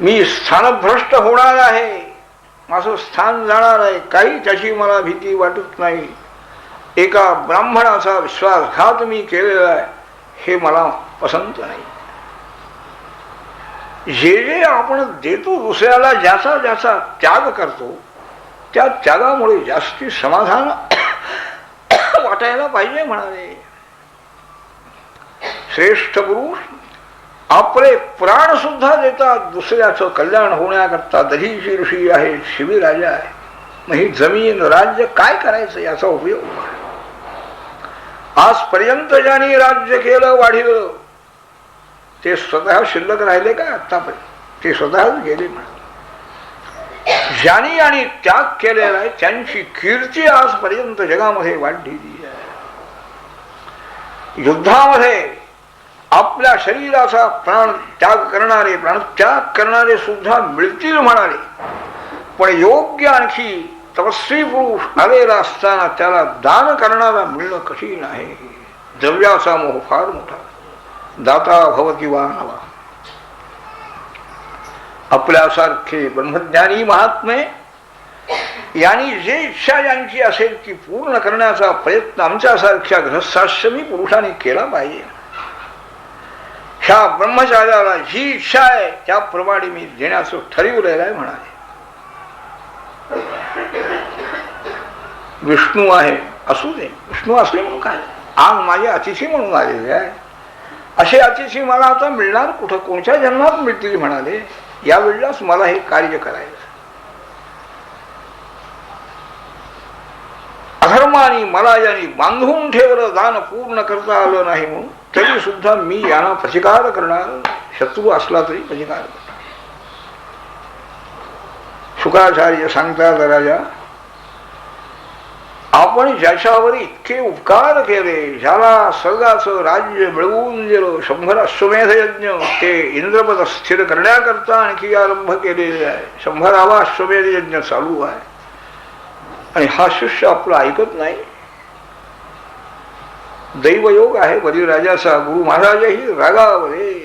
मी स्थानभ्रष्ट होणार आहे, माझं स्थान जाणार आहे, काही त्याची मला भीती वाटत नाही. एका ब्राह्मणाचा विश्वासघात मी केलेला आहे, हे मला पसंत नाही. जे जे आपण देतो दुसऱ्याला, ज्याचा ज्याचा त्याग करतो, त्या त्यागामुळे जास्ती समाधान वाटायला पाहिजे म्हणाले. श्रेष्ठ पुरुष आपले प्राण सुद्धा देतात दुसऱ्याचं कल्याण होण्याकरता. दधीची ऋषी आहे, शिबिराजा आहे, मग ही जमीन राज्य काय करायचं याचा उपयोग. आजपर्यंत ज्यांनी राज्य केलं, वाढिलं, ते स्वतः शिल्लक राहिले का आतापर्यंत? ते स्वतःच गेले म्हणा. ज्यांनी आणि त्याग केलेला आहे त्यांची कीर्ती आजपर्यंत जगामध्ये वाढलेली आहे. युद्धामध्ये आपल्या शरीराचा प्राण त्याग करणारे, प्राणत्याग करणारे सुद्धा मिळतील म्हणाले. पण योग्य आणखी तपस्वी पुरुष आलेला असताना त्याला दान करणारा मिळणं कठीण आहे. द्रव्याचा मोह फार मोठा. दाता भवती वा नवा. आपल्यासारखे ब्रह्मज्ञानी महात्मे यांनी जे इच्छा यांची असेल ती पूर्ण करण्याचा प्रयत्न आमच्यासारख्या गृहस्थाश्रमी पुरुषांनी केला पाहिजे. ह्या ब्रह्मचार्याला जी इच्छा आहे त्याप्रमाणे मी देण्याचं ठरवलेलं आहे म्हणाले. विष्णू आहे, असू दे, विष्णू असले म्हणून काय, आज माझे अतिथी म्हणून आलेले आहे. असे अतिशय मला आता मिळणार कुठं, कोणत्या जन्मात मिळतील म्हणाले. या वेळेलाच मला हे कार्य करायचं. अधर्माने मला यांनी बांधून ठेवलं, दान पूर्ण करता आलं नाही म्हणून तरी सुद्धा मी यांना प्रतिकार करणार, शत्रू असला तरी प्रतिकार करणार. शुकाचार्य सांगतात, राजा आपण ज्याच्यावर इतके उपकार केले, ज्याला स्वर्गाचं राज्य मिळवून दिलं, 100 अश्वमेध यज्ञ ते इंद्रपद स्थिर करण्याकरता आणखी आरंभ केलेले आहे. 100वा अश्वमेध यज्ञ चालू आहे आणि हा शिष्य आपला ऐकत नाही. दैवयोग आहे बलिराजाचा. गुरु महाराजही रागावले.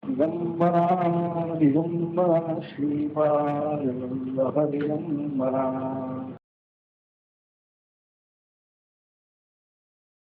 दिगंबरा दिगंबरा श्रीपाद वल्लभ दिगंबरा.